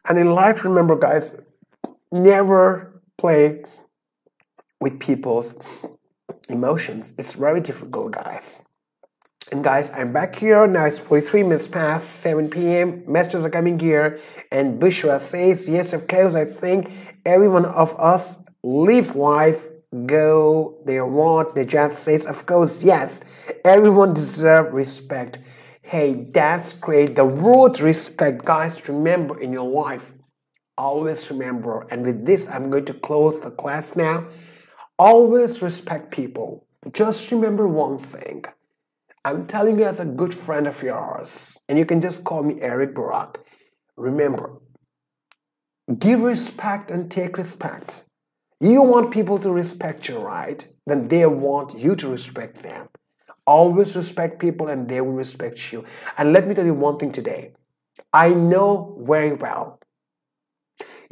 And in life, remember, guys, never play with people's emotions. It's very difficult, guys. And guys, I'm back here. Now it's 43 minutes past 7 p.m. Messages are coming here. And Bushra says, yes, of course, I think every one of us live life go, they want, Najat says, of course, yes, everyone deserves respect. Hey, that's great. The word respect, guys, remember in your life. Always remember. And with this, I'm going to close the class now. Always respect people. Just remember one thing. I'm telling you as a good friend of yours, and you can just call me Eric Barak. Remember, give respect and take respect. You want people to respect you, right? Then they want you to respect them. Always respect people and they will respect you. And let me tell you one thing today. I know very well.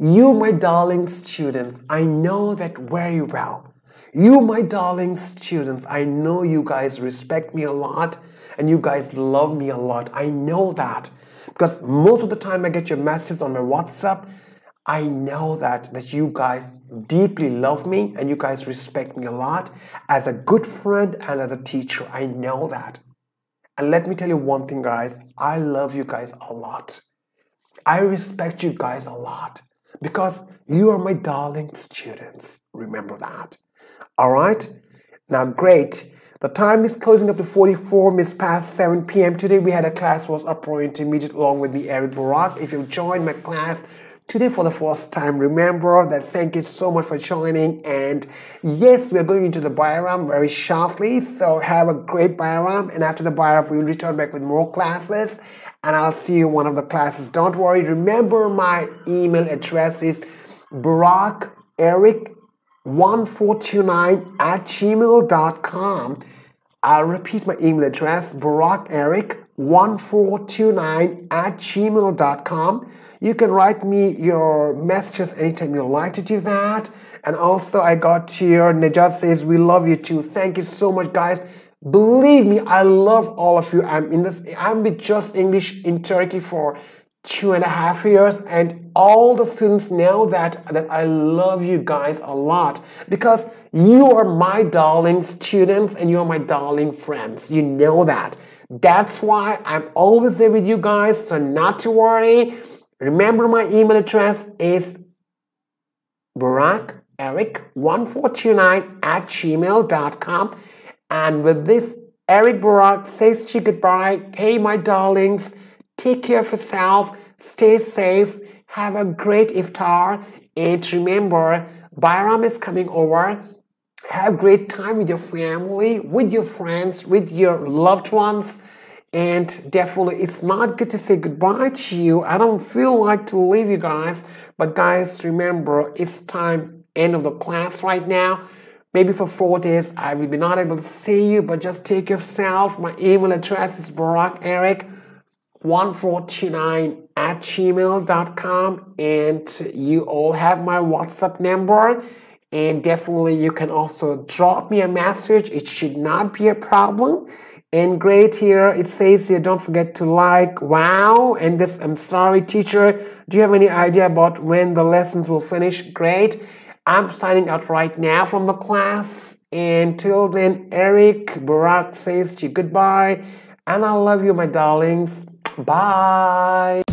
You, my darling students, I know that very well. You, my darling students, I know you guys respect me a lot and you guys love me a lot. I know that because most of the time I get your messages on my WhatsApp. I know that you guys deeply love me and you guys respect me a lot as a good friend and as a teacher. I know that. And let me tell you one thing, guys. I love you guys a lot. I respect you guys a lot because you are my darling students. Remember that. All right? Now, great. The time is closing up to 44 minutes past 7 p.m. Today we had a class was upper intermediate along with me, Eric Barak. If you've joined my class today for the first time, remember that thank you so much for joining. And yes, we are going into the Bayram very shortly. So have a great Bayram. And after the Bayram, we will return back with more classes. And I'll see you in one of the classes. Don't worry. Remember my email address is barackeric1429@gmail.com. I'll repeat my email address, barackeric1429@gmail.com. You can write me your messages anytime you like to do that. And also I got here, Najat says, we love you too. Thank you so much, guys. Believe me, I love all of you. I'm with Just English in Turkey for 2.5 years, and all the students know that I love you guys a lot because you are my darling students and you are my darling friends. You know that. That's why I'm always there with you guys, so not to worry. Remember my email address is barackeric1429@gmail.com. And with this, Eric Barak says to you goodbye. Hey, my darlings. Take care of yourself, stay safe, have a great iftar, and remember, Bayram is coming over. Have a great time with your family, with your friends, with your loved ones, and definitely it's not good to say goodbye to you. I don't feel like to leave you guys, but guys, remember, it's time, end of the class right now. Maybe for 4 days, I will be not able to see you, but just take care of yourself. My email address is barackeric1429@gmail.com, and you all have my WhatsApp number, and definitely you can also drop me a message. It should not be a problem. And great, here it says here, don't forget to like. Wow. And this, I'm sorry, teacher, do you have any idea about when the lessons will finish? Great. I'm signing out right now from the class. Until then, Eric Barak says to you goodbye, and I love you, my darlings. Bye.